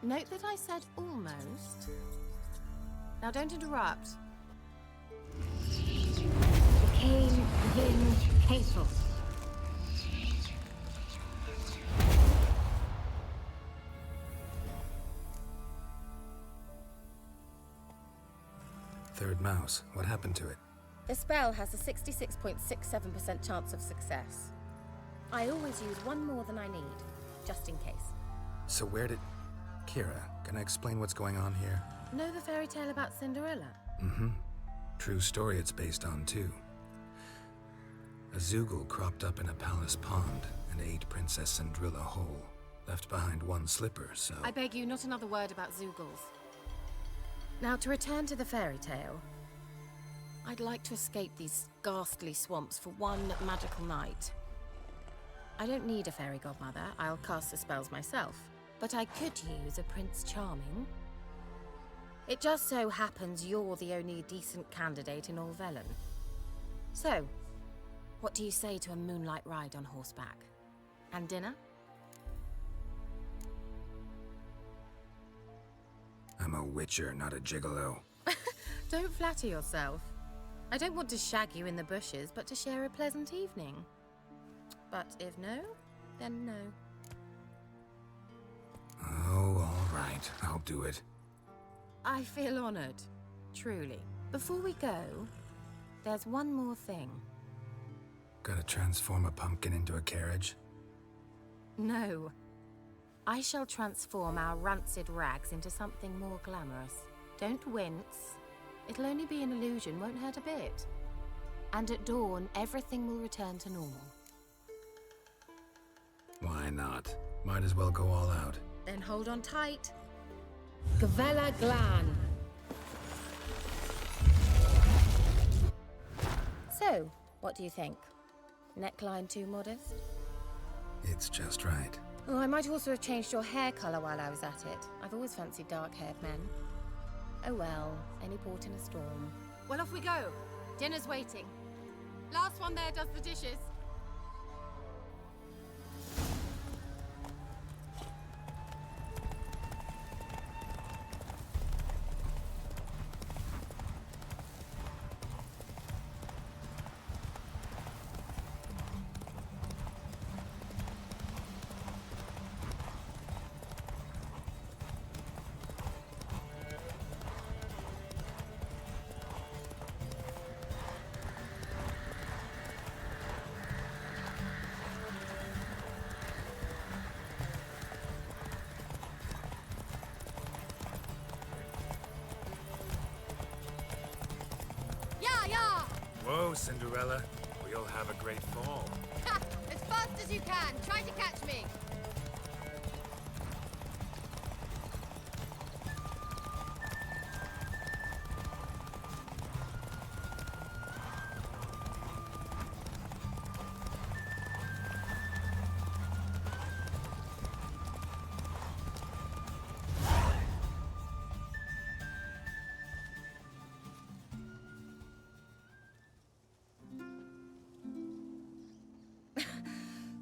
S15: Note that I said almost. Now don't interrupt.
S5: Cain Vin Castle.
S1: Third mouse. What happened to it?
S15: The spell has a 66.67% chance of success. I always use one more than I need, just in case.
S1: So where did... Kira, can I explain what's going on here?
S15: Know the fairy tale about Cinderella?
S1: Mm-hmm. True story it's based on, too. A Zoogle cropped up in a palace pond and ate Princess Cinderella whole. Left behind one slipper, so...
S15: I beg you, not another word about Zoogles. Now, to return to the fairy tale, I'd like to escape these ghastly swamps for one magical night. I don't need a fairy godmother, I'll cast the spells myself. But I could use a Prince Charming. It just so happens you're the only decent candidate in all Velen. So, what do you say to a moonlight ride on horseback? And dinner?
S1: I'm a witcher, not a gigolo.
S15: Don't flatter yourself. I don't want to shag you in the bushes, but to share a pleasant evening. But if no, then no.
S1: Oh, all right. I'll do it.
S15: I feel honored, truly. Before we go, there's one more thing.
S1: Gotta transform a pumpkin into a carriage?
S15: No. I shall transform our rancid rags into something more glamorous. Don't wince. It'll only be an illusion, won't hurt a bit. And at dawn, everything will return to normal.
S1: Why not? Might as well go all out.
S15: Then hold on tight.
S5: Gavella Glan.
S15: So, what do you think? Neckline too modest?
S1: It's just right.
S15: Oh, I might also have changed your hair colour while I was at it. I've always fancied dark-haired men. Oh well, any port in a storm. Well, off we go. Dinner's waiting. Last one there does the dishes.
S4: Whoa, Cinderella. We'll have a great fall.
S15: As fast as you can. Try to catch me.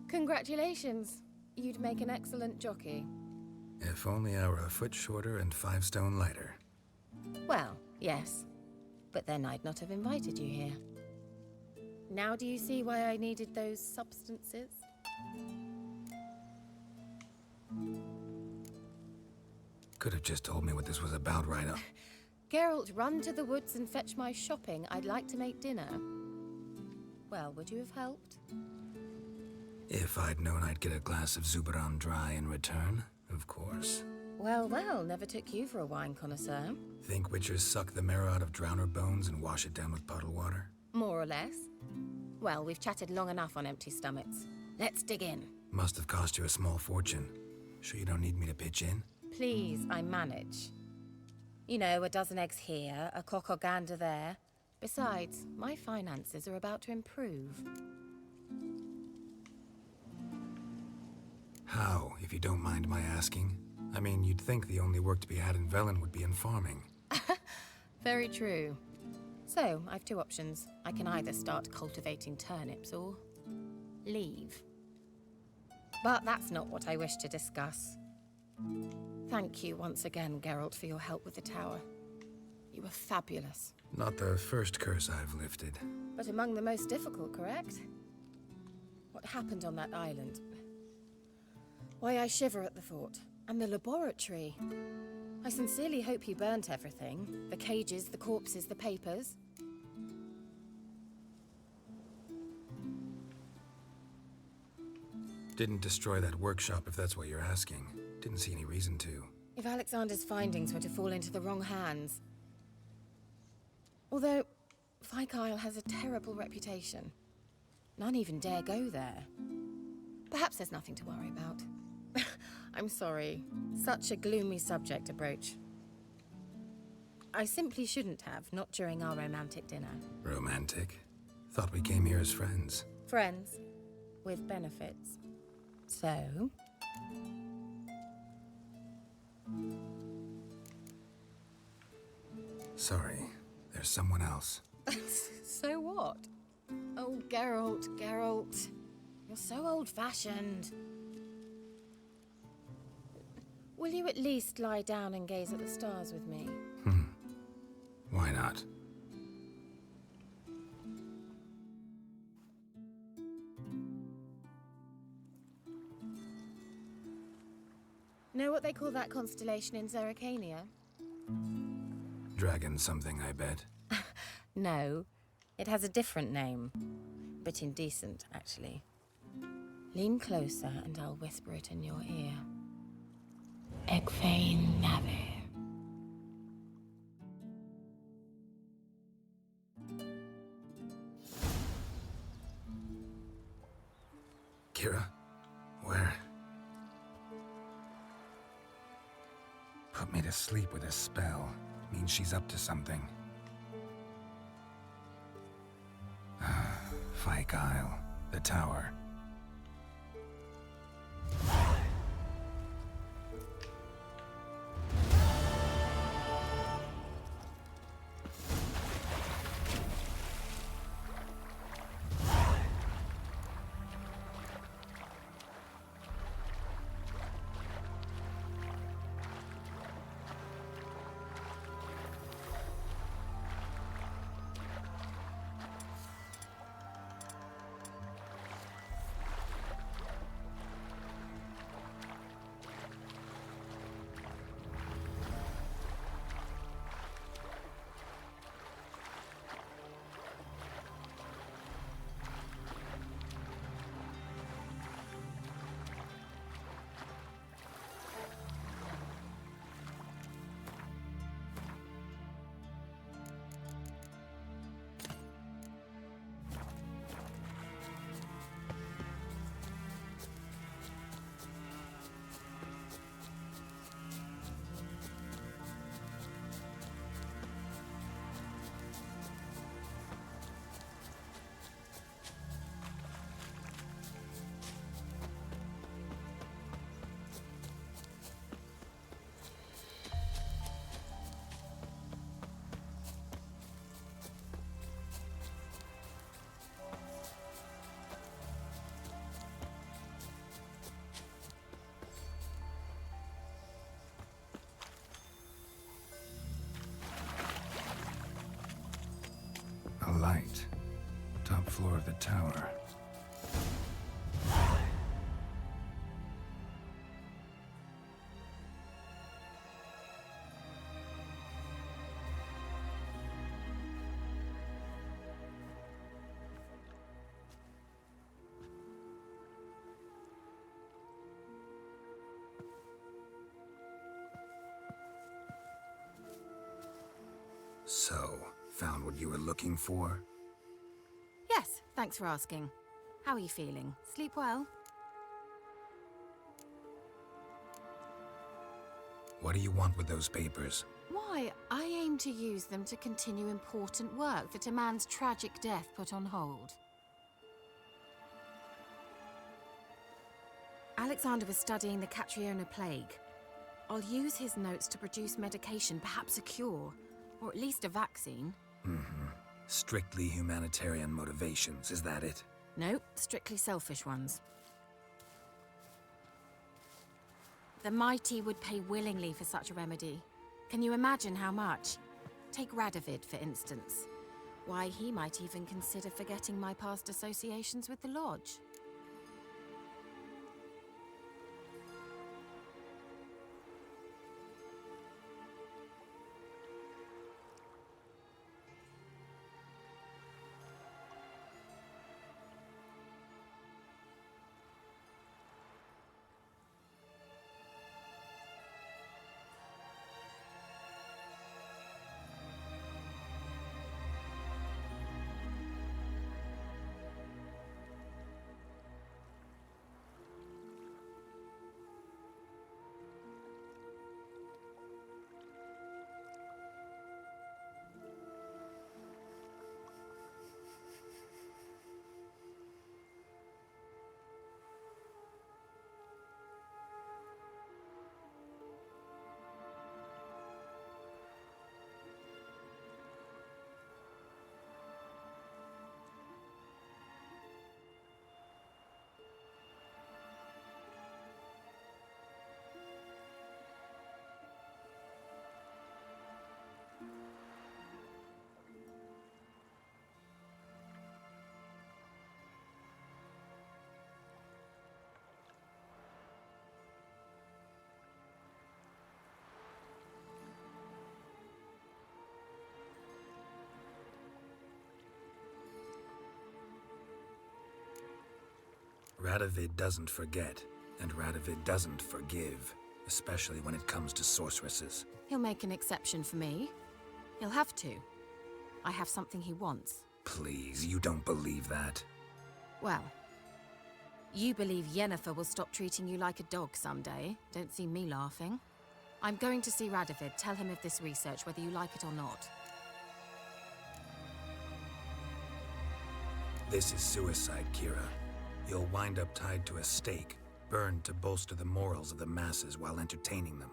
S15: Congratulations. You'd make an excellent jockey.
S1: If only I were a foot shorter and 5 stone lighter.
S15: Well, yes. But then I'd not have invited you here. Now do you see why I needed those substances?
S1: Could have just told me what this was about right up.
S15: Geralt, run to the woods and fetch my shopping. I'd like to make dinner. Well, would you have helped?
S1: If I'd known I'd get a glass of Zuberan Dry in return, of course.
S15: Well, well, never took you for a wine connoisseur.
S1: Think witchers suck the marrow out of drowner bones and wash it down with puddle water?
S15: More or less. Well, we've chatted long enough on empty stomachs. Let's dig in.
S1: Must have cost you a small fortune. Sure you don't need me to pitch in?
S15: Please, I manage. You know, a dozen eggs here, a cock or gander there. Besides, my finances are about to improve.
S1: How, if you don't mind my asking? I mean, you'd think the only work to be had in Velen would be in farming.
S15: Very true. So, I've two options. I can either start cultivating turnips or leave. But that's not what I wish to discuss. Thank you once again, Geralt, for your help with the tower. You were fabulous.
S1: Not the first curse I've lifted.
S15: But among the most difficult, correct? What happened on that island? Why, I shiver at the thought. And the laboratory. I sincerely hope you burnt everything. The cages, the corpses, the papers.
S1: Didn't destroy that workshop, if that's what you're asking. Didn't see any reason to.
S15: If Alexander's findings were to fall into the wrong hands... Although, Fyke Isle has a terrible reputation. None even dare go there. Perhaps there's nothing to worry about. I'm sorry. Such a gloomy subject to broach. I simply shouldn't have, not during our romantic dinner.
S1: Romantic? Thought we came here as friends.
S15: Friends. With benefits. So...
S1: Sorry. There's someone else.
S15: So what? Oh, Geralt, Geralt. You're so old-fashioned. Will you at least lie down and gaze at the stars with me?
S1: Why not?
S15: Know what they call that constellation in Zerrikania?
S1: Dragon something, I bet.
S15: No, it has a different name. Bit indecent, actually. Lean closer and I'll whisper it in your ear. Egfain Nave.
S1: Kira? Where? Put me to sleep with a spell. Means she's up to something. Fyke Isle. The tower. A light. Top floor of the tower. So, found what you were looking for?
S15: Yes, thanks for asking. How are you feeling? Sleep well?
S1: What do you want with those papers?
S15: Why, I aim to use them to continue important work that a man's tragic death put on hold. Alexander was studying the Catriona plague. I'll use his notes to produce medication, perhaps a cure, or at least a vaccine.
S1: Strictly humanitarian motivations, is that it?
S15: No, strictly selfish ones. The mighty would pay willingly for such a remedy. Can you imagine how much? Take Radovid, for instance. Why, he might even consider forgetting my past associations with the Lodge.
S1: Radovid doesn't forget, and Radovid doesn't forgive, especially when it comes to sorceresses.
S15: He'll make an exception for me. He'll have to. I have something he wants.
S1: Please, you don't believe that.
S15: Well, you believe Yennefer will stop treating you like a dog someday. Don't see me laughing. I'm going to see Radovid, tell him of this research, whether you like it or not.
S1: This is suicide, Kira. You'll wind up tied to a stake, burned to bolster the morals of the masses while entertaining them.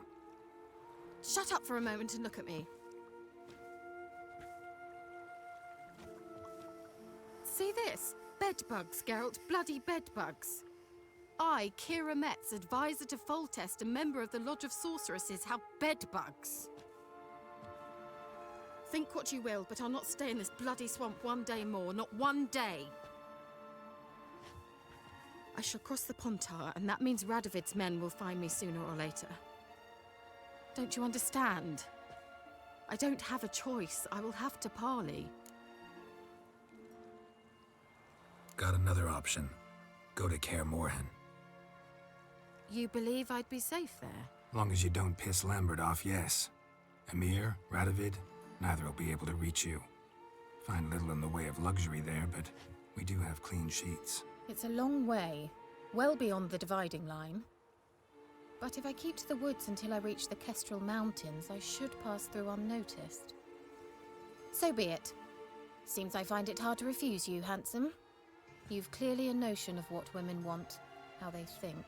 S15: Shut up for a moment and look at me. See this? Bedbugs, Geralt. Bloody bedbugs. I, Kira Metz, advisor to Foltest, a member of the Lodge of Sorceresses, have bedbugs. Think what you will, but I'll not stay in this bloody swamp one day more. Not one day. I shall cross the Pontar, and that means Radovid's men will find me sooner or later. Don't you understand? I don't have a choice. I will have to parley.
S1: Got another option. Go to Kaer Morhen.
S15: You believe I'd be safe there?
S1: Long as you don't piss Lambert off, yes. Emir, Radovid, neither will be able to reach you. Find little in the way of luxury there, but we do have clean sheets.
S14: It's a long way, well beyond the dividing line. But if I keep to the woods until I reach the Kestrel Mountains, I should pass through unnoticed. So be it. Seems I find it hard to refuse you, handsome. You've clearly a notion of what women want, how they think.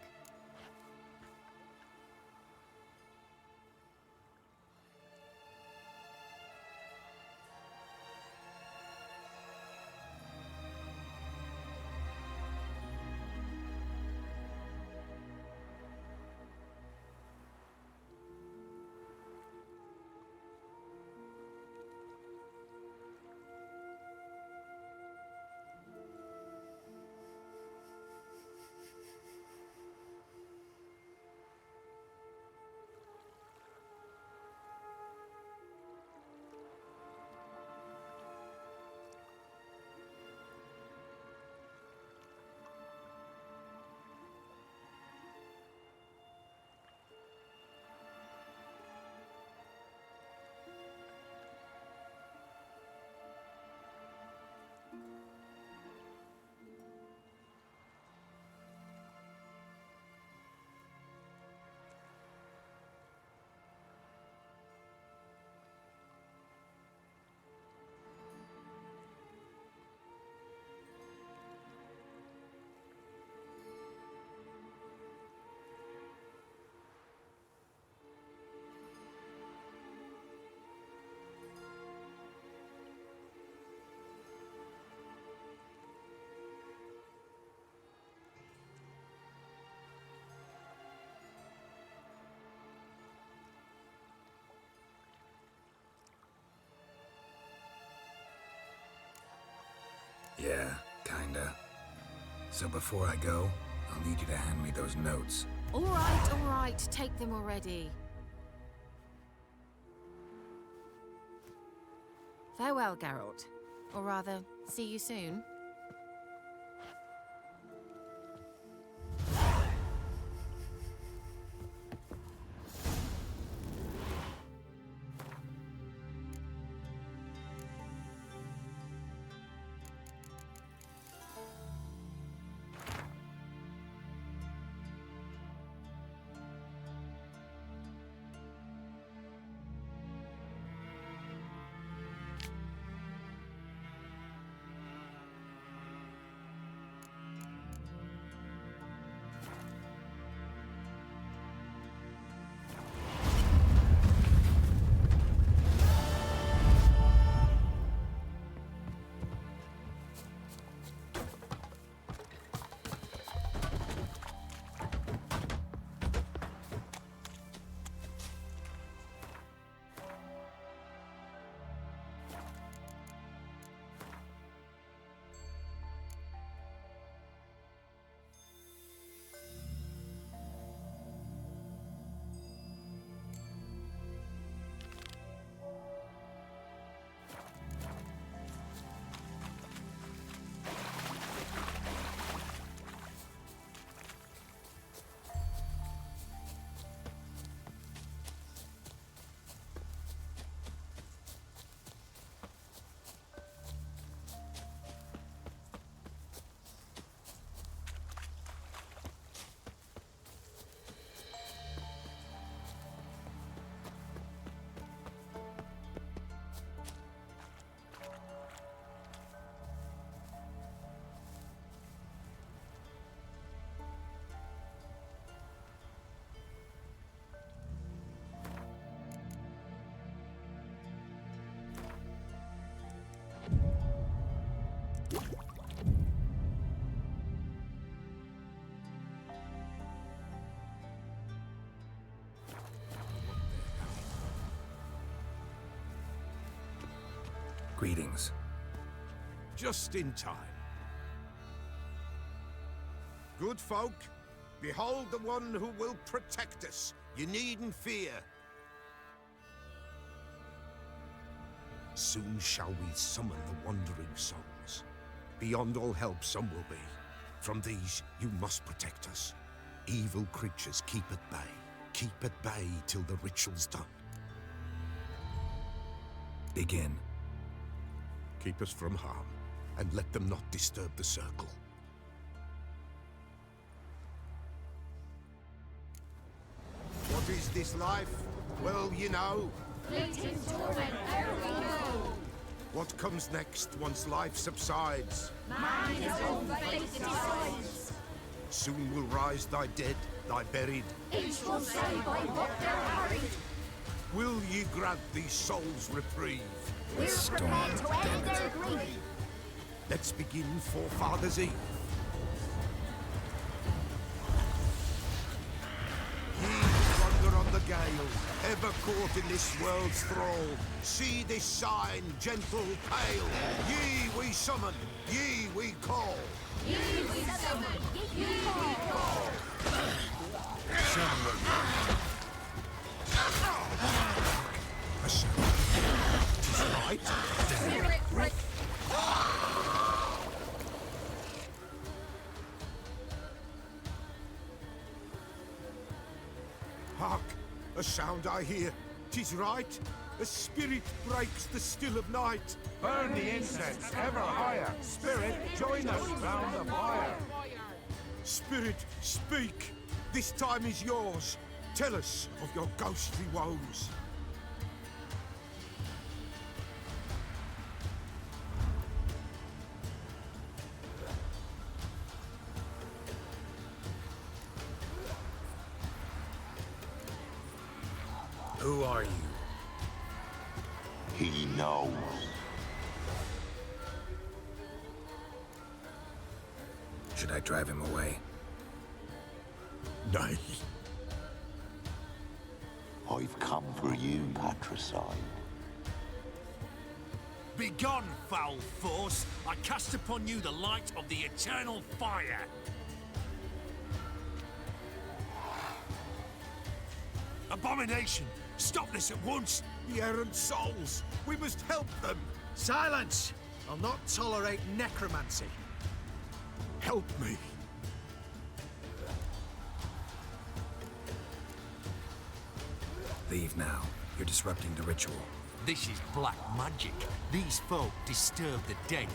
S1: So before I go, I'll need you to hand me those notes.
S15: All right, take them already. Farewell, Geralt. Or rather, see you soon.
S1: Greetings.
S7: Just in time. Good folk, behold the one who will protect us. You needn't fear. Soon shall we summon the wandering souls. Beyond all help some will be. From these you must protect us. Evil creatures keep at bay. Keep at bay till the ritual's done.
S1: Begin.
S7: Keep us from harm, and let them not disturb the circle. What is this life? Well, you know.
S5: Fleeting torment, there we go.
S7: What comes next once life subsides?
S5: Man his own fate decides.
S7: Soon will rise thy dead, thy buried.
S5: Each will say by what they're harried.
S7: Will ye grant these souls reprieve?
S5: We're prepared to end their grief.
S7: Let's begin Forefathers' Eve. Ye who wander on the gale, ever caught in this world's thrall, see this sign, gentle, pale. Ye we summon, ye we call.
S5: Ye we summon, ye we call.
S7: A sound. 'Tis right.
S5: Spirit break.
S7: Hark! A sound I hear. 'Tis right. A spirit breaks the still of night.
S16: Burn the incense ever higher. Spirit, join us round the fire.
S7: Spirit, speak. This time is yours. Tell us of your ghostly woes.
S1: Who are you?
S17: He knows.
S1: Should I drive him away?
S7: Nay.
S17: I've come for you, patricide. Begone, foul force! I cast upon you the light of the eternal fire! Abomination! Stop this at once! The errant souls! We must help them!
S10: Silence! I'll not tolerate necromancy.
S17: Help me!
S1: Leave now. You're disrupting the ritual.
S17: This is black magic. These folk disturb the dead.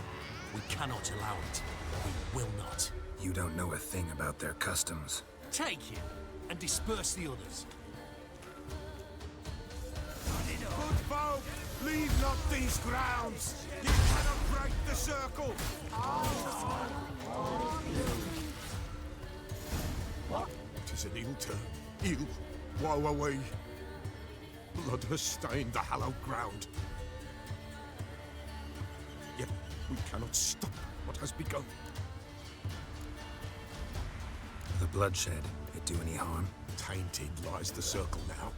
S17: We cannot allow it. We will not.
S1: You don't know a thing about their customs.
S17: Take him and disperse the others.
S16: Good folk, leave not these grounds. You cannot break the circle.
S17: Tis an ill turn. Ill. Woe away. Blood has stained the hallowed ground. Yet we cannot stop what has begun.
S1: The bloodshed, it do any harm?
S17: Tainted lies the circle now.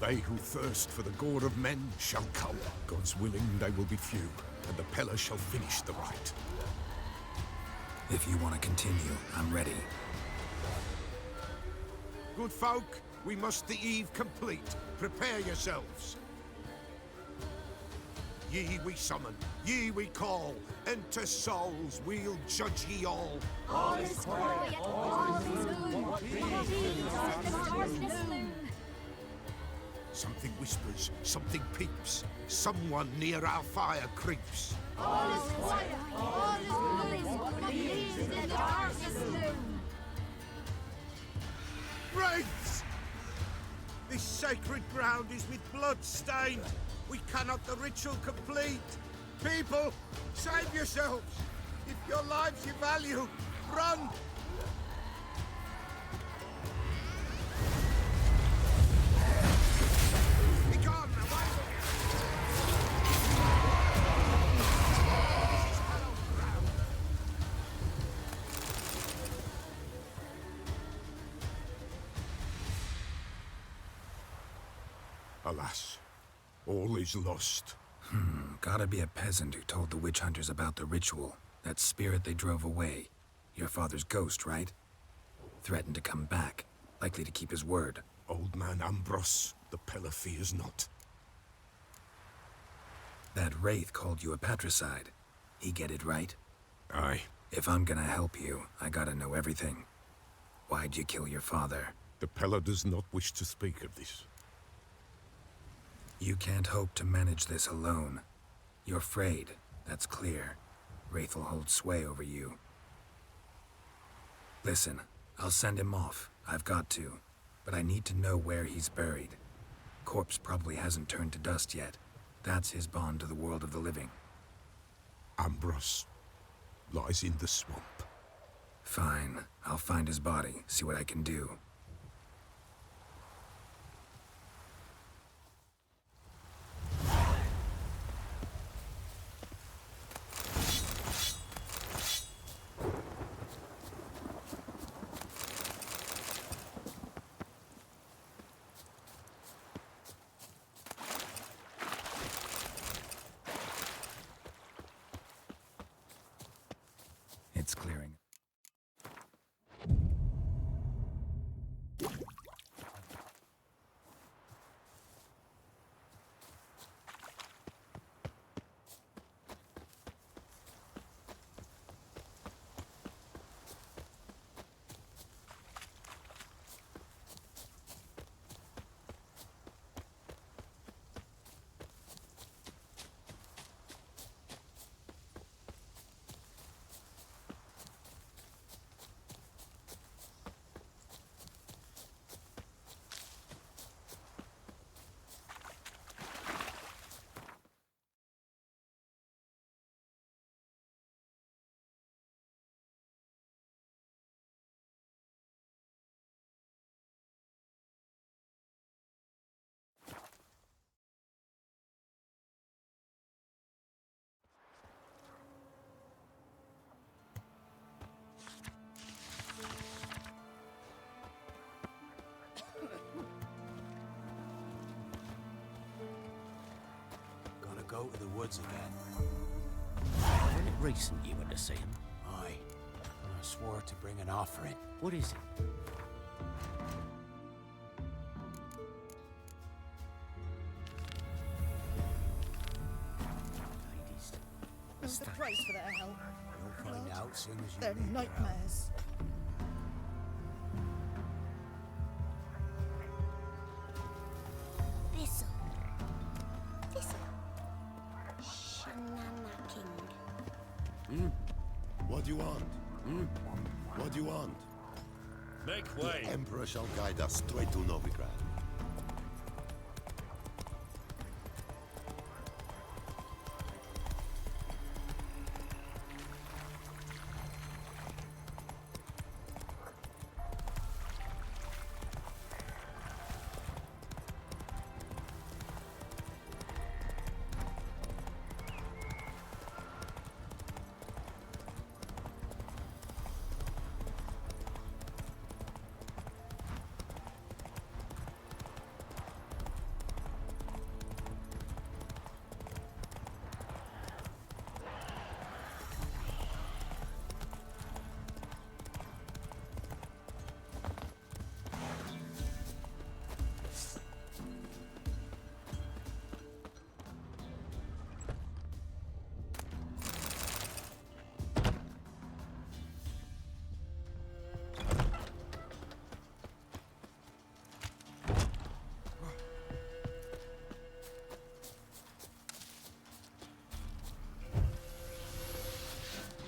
S17: They who thirst for the gore of men shall come. God's willing, they will be few, and the Pella shall finish the rite.
S1: If you want to continue, I'm ready.
S16: Good folk, we must the eve complete. Prepare yourselves. Ye we summon, ye we call. Enter souls, we'll judge ye all.
S18: All is quiet, all is moon.
S16: Something whispers, something peeps. Someone near our fire creeps.
S18: All is quiet, all is in the darkest gloom.
S16: Wraiths! This sacred ground is with blood stained. We cannot the ritual complete. People, save yourselves. If your lives you value, run! Begone, away!
S17: Alas, all is lost.
S1: Gotta be a peasant who told the witch hunters about the ritual. That spirit they drove away. Your father's ghost, right? Threatened to come back. Likely to keep his word.
S17: Old man Ambros, the Pella fears not.
S1: That wraith called you a patricide. He get it right?
S17: Aye.
S1: If I'm gonna help you, I gotta know everything. Why'd you kill your father?
S17: The Pella does not wish to speak of this.
S1: You can't hope to manage this alone. You're afraid, that's clear. Wraith will hold sway over you. Listen, I'll send him off. I've got to. But I need to know where he's buried. Corpse probably hasn't turned to dust yet. That's his bond to the world of the living.
S17: Ambros lies in the swamp.
S1: Fine. I'll find his body, see what I can do. It's clearing.
S10: go to the woods again.
S19: Wasn't it recent you went to see him?
S10: Aye. And I swore to bring an offering.
S19: What is it?
S20: What's the price for that hell?
S10: You'll find out soon as you
S20: They're
S10: leave the house.
S20: nightmares.
S18: Thistle. Shanana King.
S21: What do you want? What do you want?
S12: Make
S21: way. The Emperor shall guide us straight to Novigrad.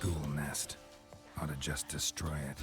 S1: Ghoul nest. Ought to just destroy it.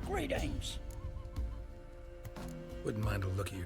S19: Greetings.
S1: Wouldn't mind a look at you.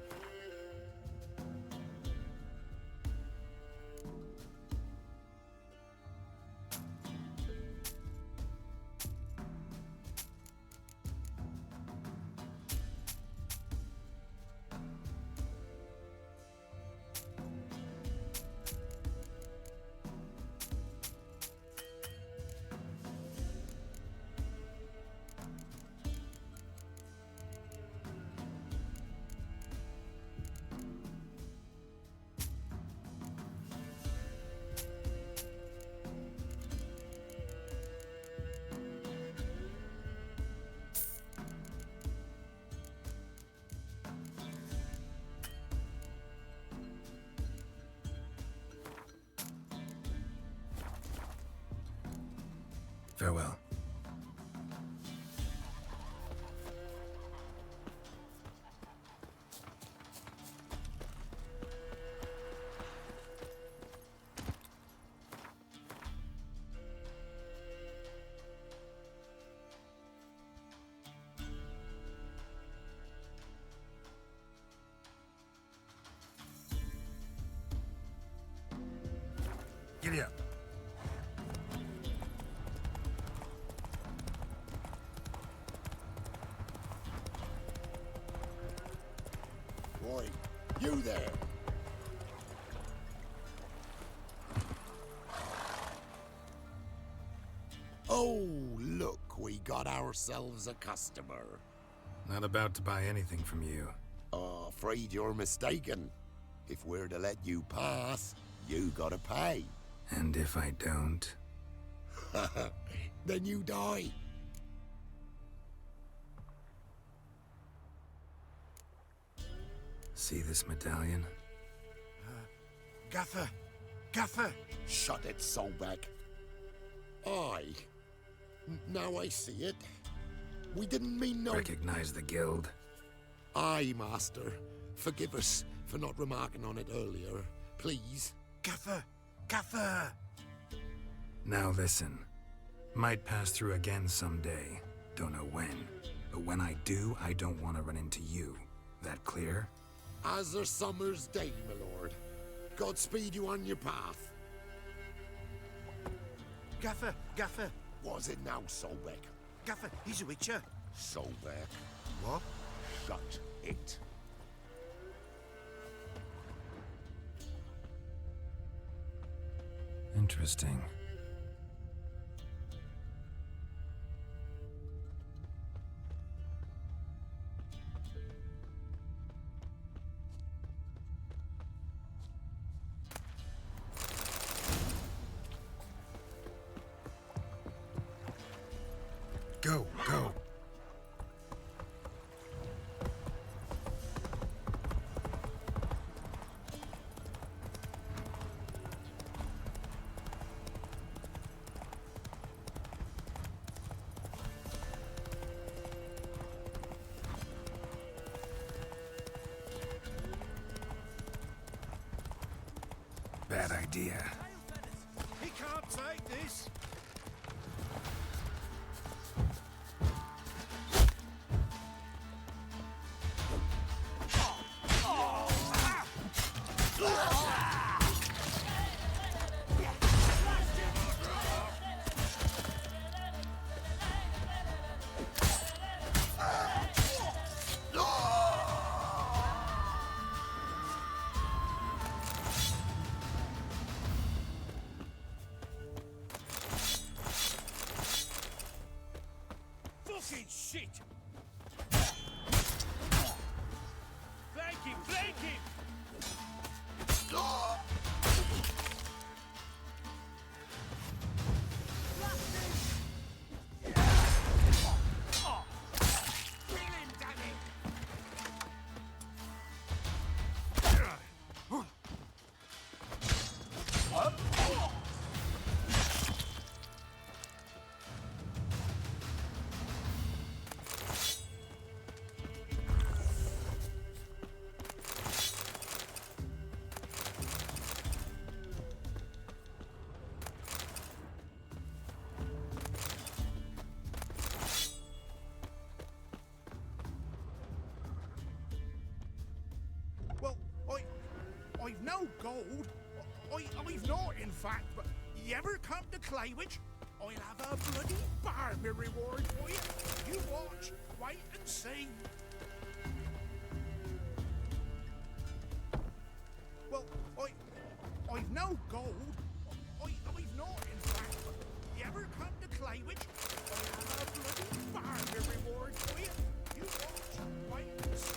S1: Farewell.
S4: Giddy up.
S21: Boy, you there! Oh, look, we got ourselves a customer.
S1: Not about to buy anything from you.
S21: Afraid you're mistaken. If we're to let you pass, you gotta pay.
S1: And if I don't?
S21: Then you die.
S1: See this medallion?
S16: Gaffer! Gaffer!
S21: Shut it, Sobek. Aye. Now I see it. We didn't mean no...
S1: Recognize the guild?
S21: Aye, Master. Forgive us for not remarking on it earlier. Please.
S16: Gaffer! Gaffer!
S1: Now listen. Might pass through again someday. Don't know when. But when I do, I don't want to run into you. That clear?
S21: As a summer's day, my lord. Godspeed you on your path.
S16: Gaffer! Gaffer!
S21: Was it now, Sobek?
S16: Gaffer, he's a witcher.
S21: Sobek.
S16: What?
S21: Shut it.
S1: Interesting.
S16: Go, go.
S1: Bad idea.
S16: He can't take this. Fucking shit! Flank him! Flank him! Kill him, damn it! Well, I've no gold. I've not, in fact, but you ever come to Claywich, I'll have a bloody barmy reward for you. You watch, wait and see. Well, I've no gold. I've not, in fact, but you ever come to Claywich, I'll have a bloody barmy reward for you. You watch, wait and see.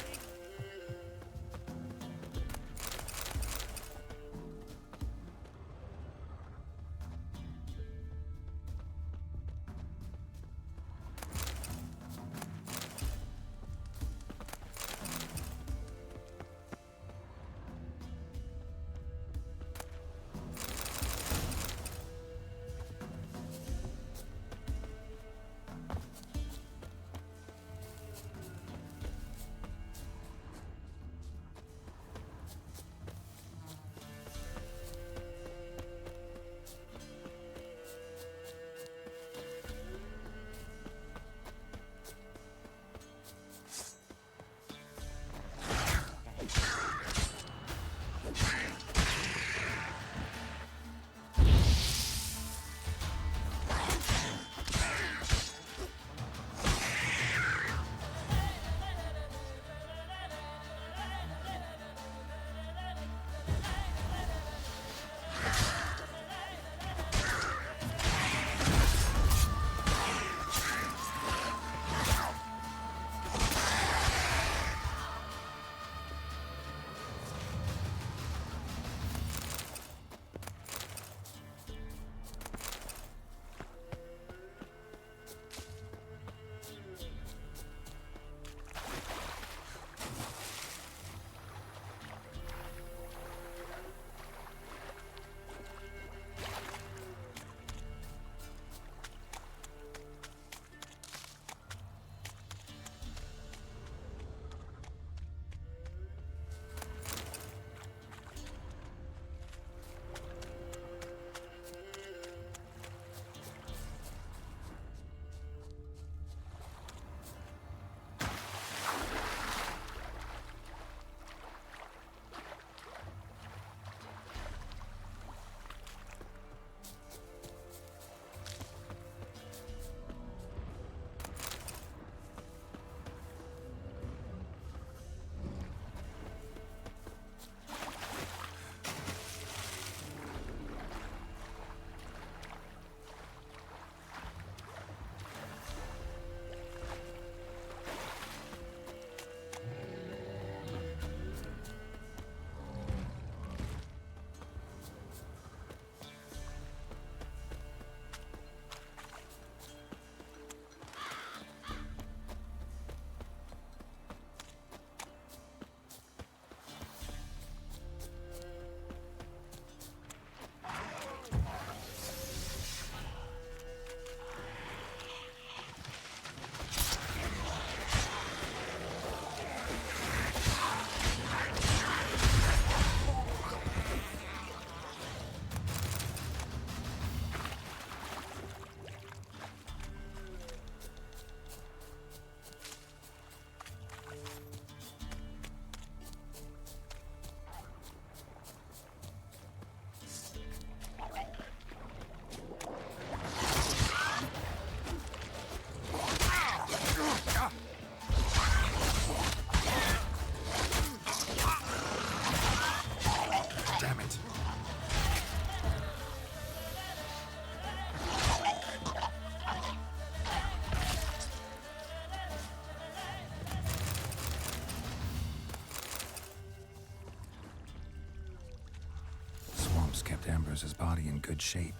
S1: remembers his body in good shape.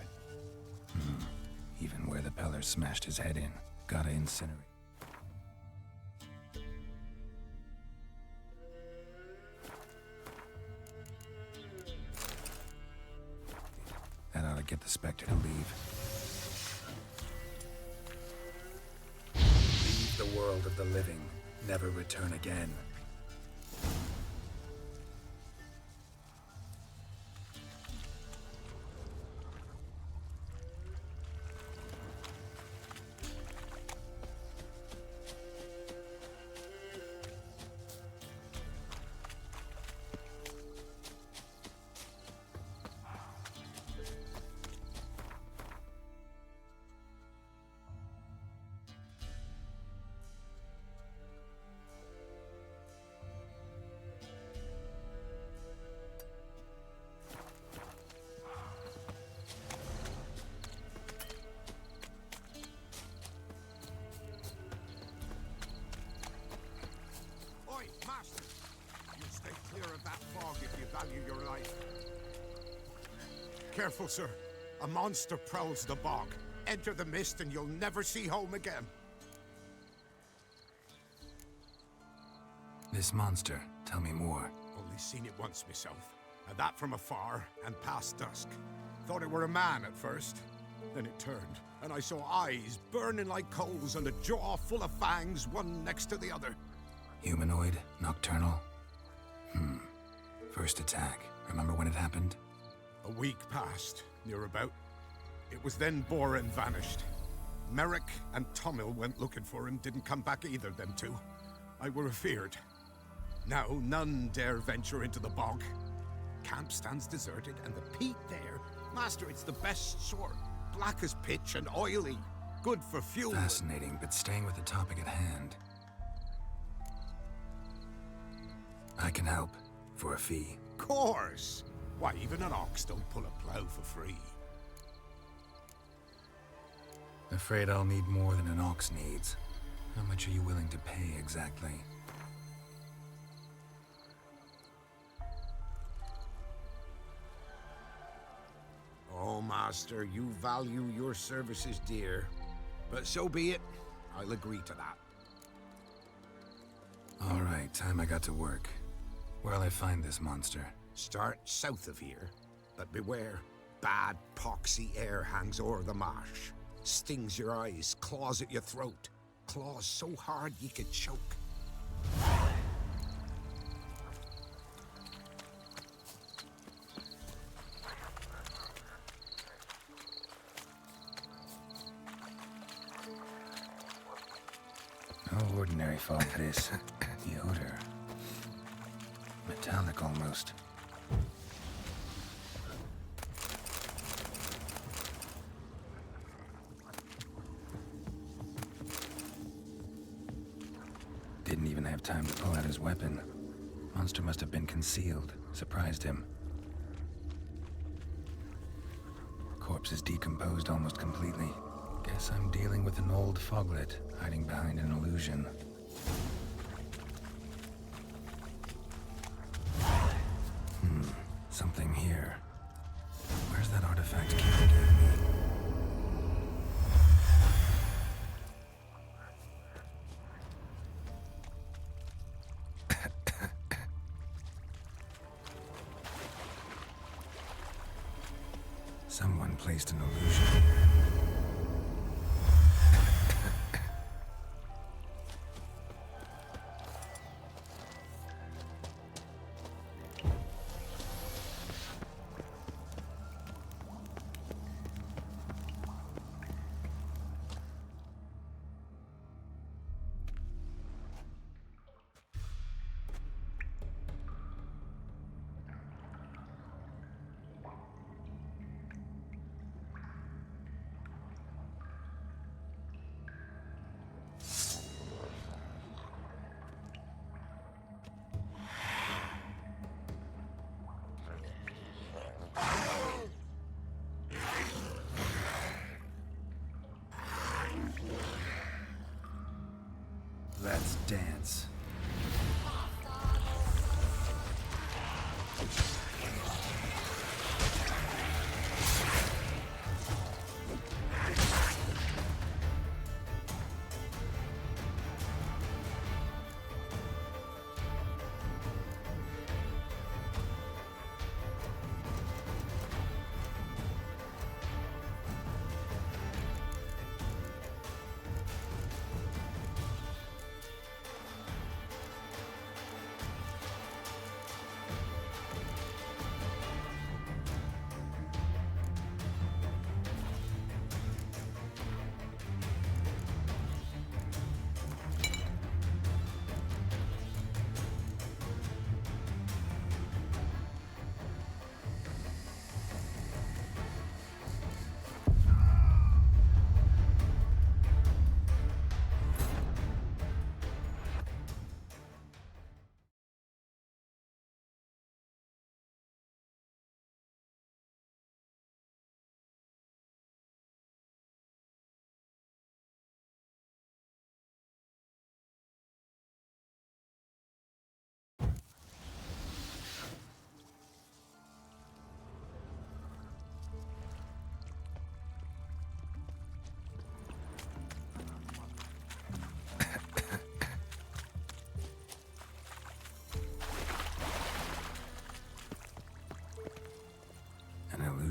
S1: Even where the Peller smashed his head in. Gotta incinerate. That ought to get the Spectre to leave. Leave the world of the living. Never return again.
S16: Oi, Master! You stay clear of that fog if you value your life. Careful, sir. A monster prowls the bog. Enter the mist and you'll never see home again.
S1: This monster, tell me more.
S16: Only seen it once myself, and that from afar and past dusk. Thought it were a man at first. Then it turned, and I saw eyes burning like coals and a jaw full of fangs, one next to the other.
S1: Humanoid? Nocturnal? First attack. Remember when it happened?
S16: A week passed, near about. It was then Boren vanished. Merrick and Tomil went looking for him, didn't come back either, them two. I were afeard. Now none dare venture into the bog. Camp stands deserted, and the peat there, Master, it's the best sort. Black as pitch and oily. Good for fuel.
S1: Fascinating, but staying with the topic at hand. I can help. For a fee.
S16: Course! Why, even an ox don't pull a plow for free.
S1: Afraid I'll need more than an ox needs. How much are you willing to pay exactly?
S16: Oh, Master, you value your services dear. But so be it. I'll agree to that.
S1: All right, time I got to work. Where'll I find this monster?
S16: Start south of here. But beware. Bad, poxy air hangs o'er the marsh. Stings your eyes, claws at your throat. Claws so hard you could choke.
S1: No ordinary fog this. The odor. Metallic almost. Didn't even have time to pull out his weapon. Monster must have been concealed. Surprised him. Corpse is decomposed almost completely. Guess I'm dealing with an old foglet, hiding behind an illusion. Something here. Where's that artifact Kira gave me? Someone placed an illusion.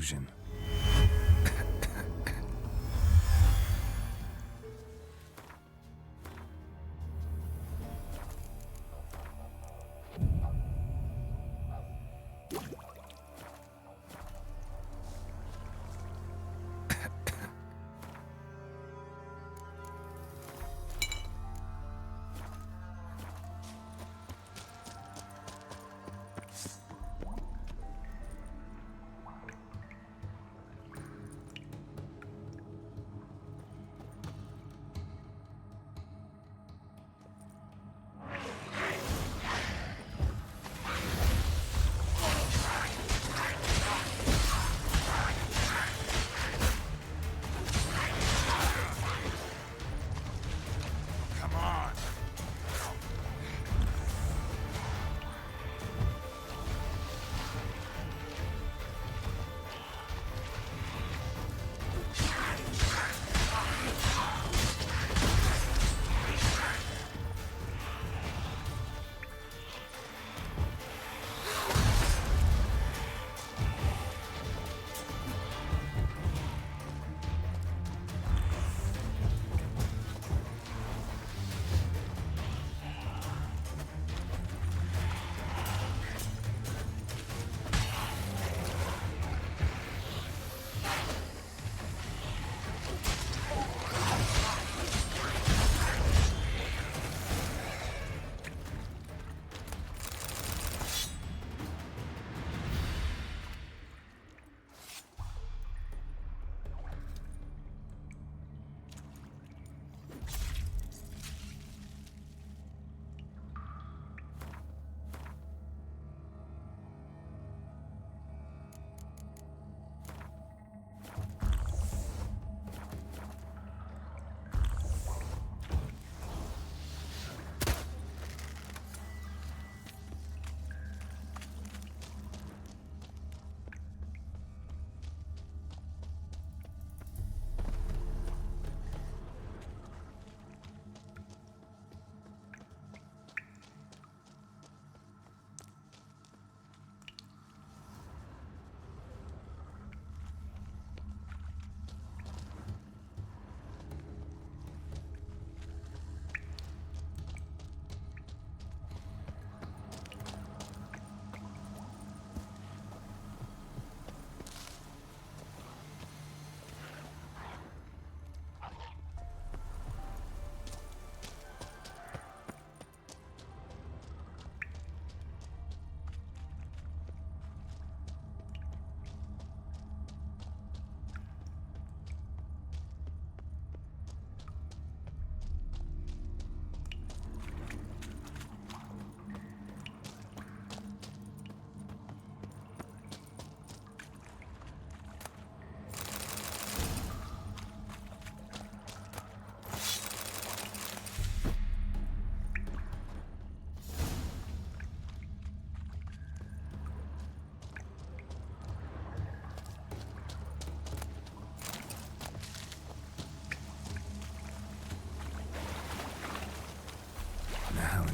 S1: illusion.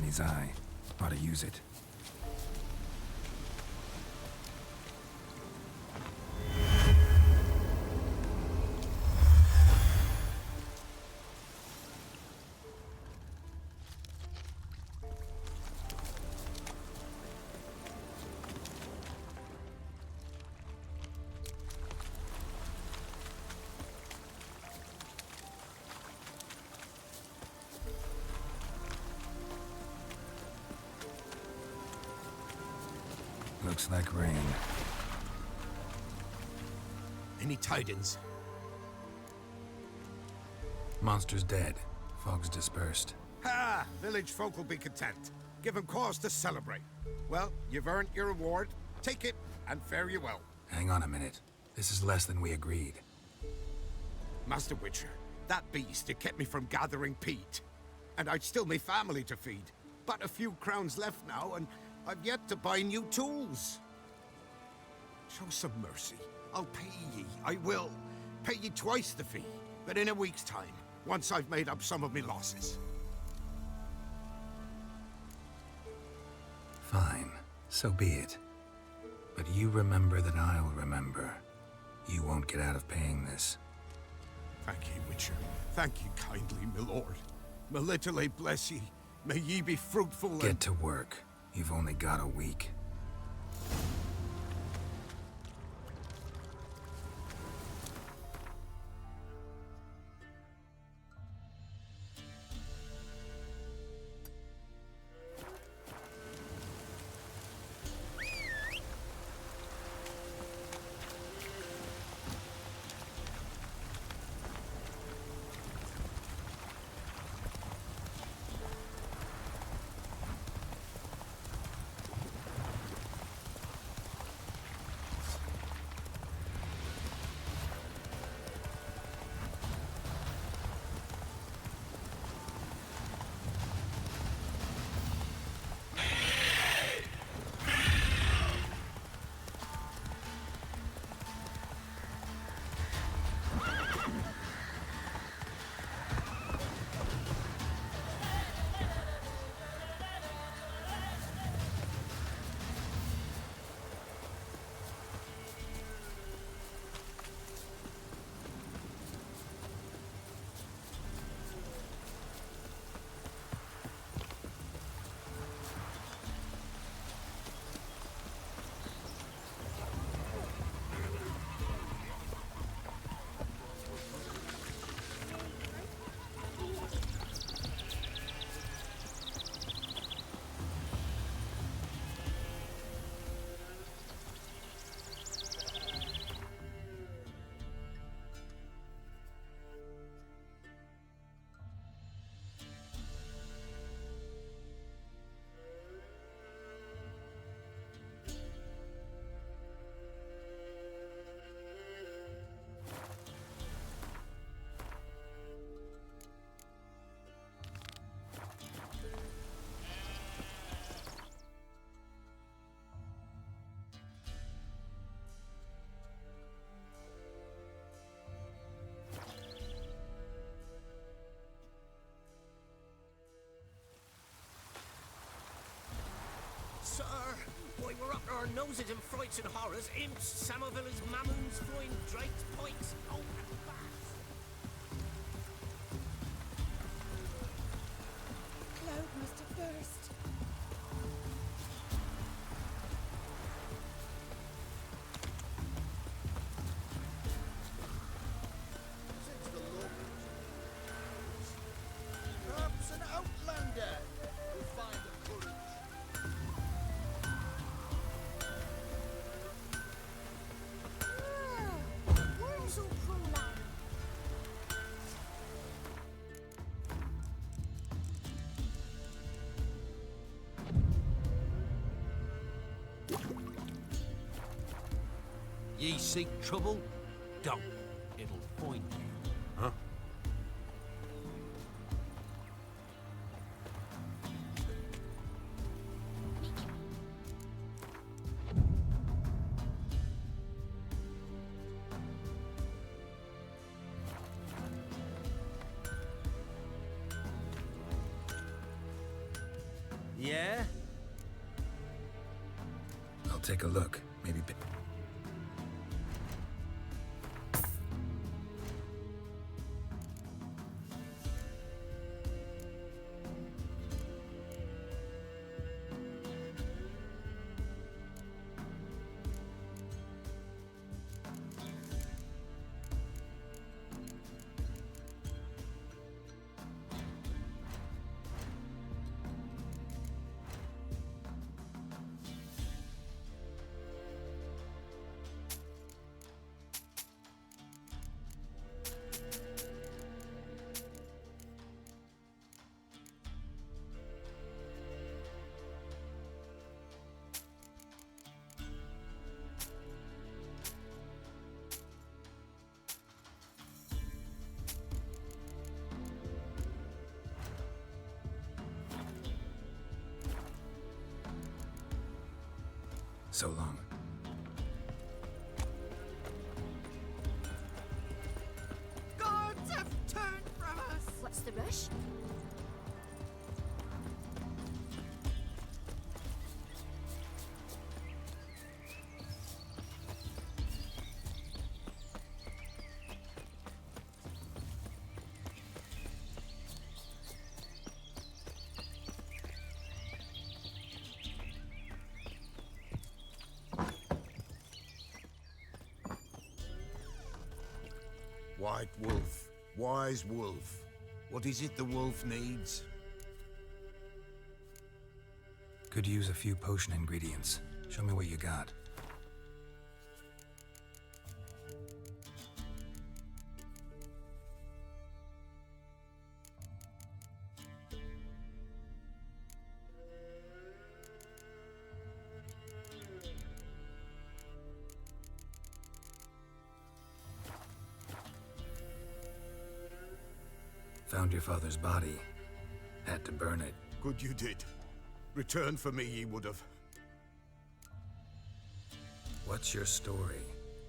S1: His eye. Ought to use it. Looks like rain.
S10: Any tidings?
S1: Monster's dead. Fog's dispersed.
S16: Ha! Village folk will be content. Give 'em cause to celebrate. Well, you've earned your reward. Take it, and fare you well.
S1: Hang on a minute. This is less than we agreed.
S16: Master Witcher, that beast, it kept me from gathering peat. And I'd still me family to feed. But a few crowns left now, and I've yet to buy new tools. Show some mercy. I'll pay ye. I will. Pay ye twice the fee, but in a week's time, once I've made up some of me losses.
S1: Fine. So be it. But you remember that I'll remember. You won't get out of paying this.
S17: Thank ye, Witcher. Thank ye kindly, my lord. Melitele bless ye. May ye be fruitful and...
S1: Get to work. You've only got a week.
S19: Sir, why we're up to our noses in frights and horrors, imps, Samovillas, mammons, flying drakes, pikes, oh, and bats.
S18: Cloud must have burst.
S16: Since the locals, perhaps an outlander will find the courage.
S18: Where's all Prolan?
S19: Ye seek trouble? Don't. It'll find you.
S17: Huh?
S12: Yeah?
S1: I'll take a look. Maybe... So long.
S18: Guards have turned from us! What's the rush?
S16: White Wolf. Wise Wolf. What is it the wolf needs?
S1: Could use a few potion ingredients. Show me what you got. Found your father's body. Had to burn it.
S16: Good you did. Return for me ye would have.
S1: What's your story?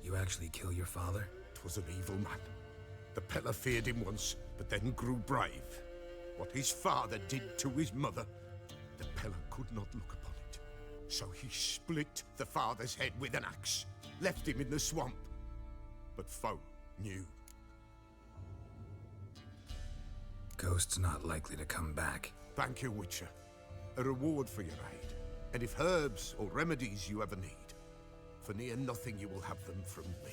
S1: You actually kill your father?
S16: 'Twas an evil man. The Peller feared him once, but then grew brave. What his father did to his mother, the Peller could not look upon it. So he split the father's head with an axe, left him in the swamp. But folk knew.
S1: Ghost's not likely to come back.
S16: Thank you, Witcher. A reward for your aid. And if herbs or remedies you ever need, for near nothing you will have them from me.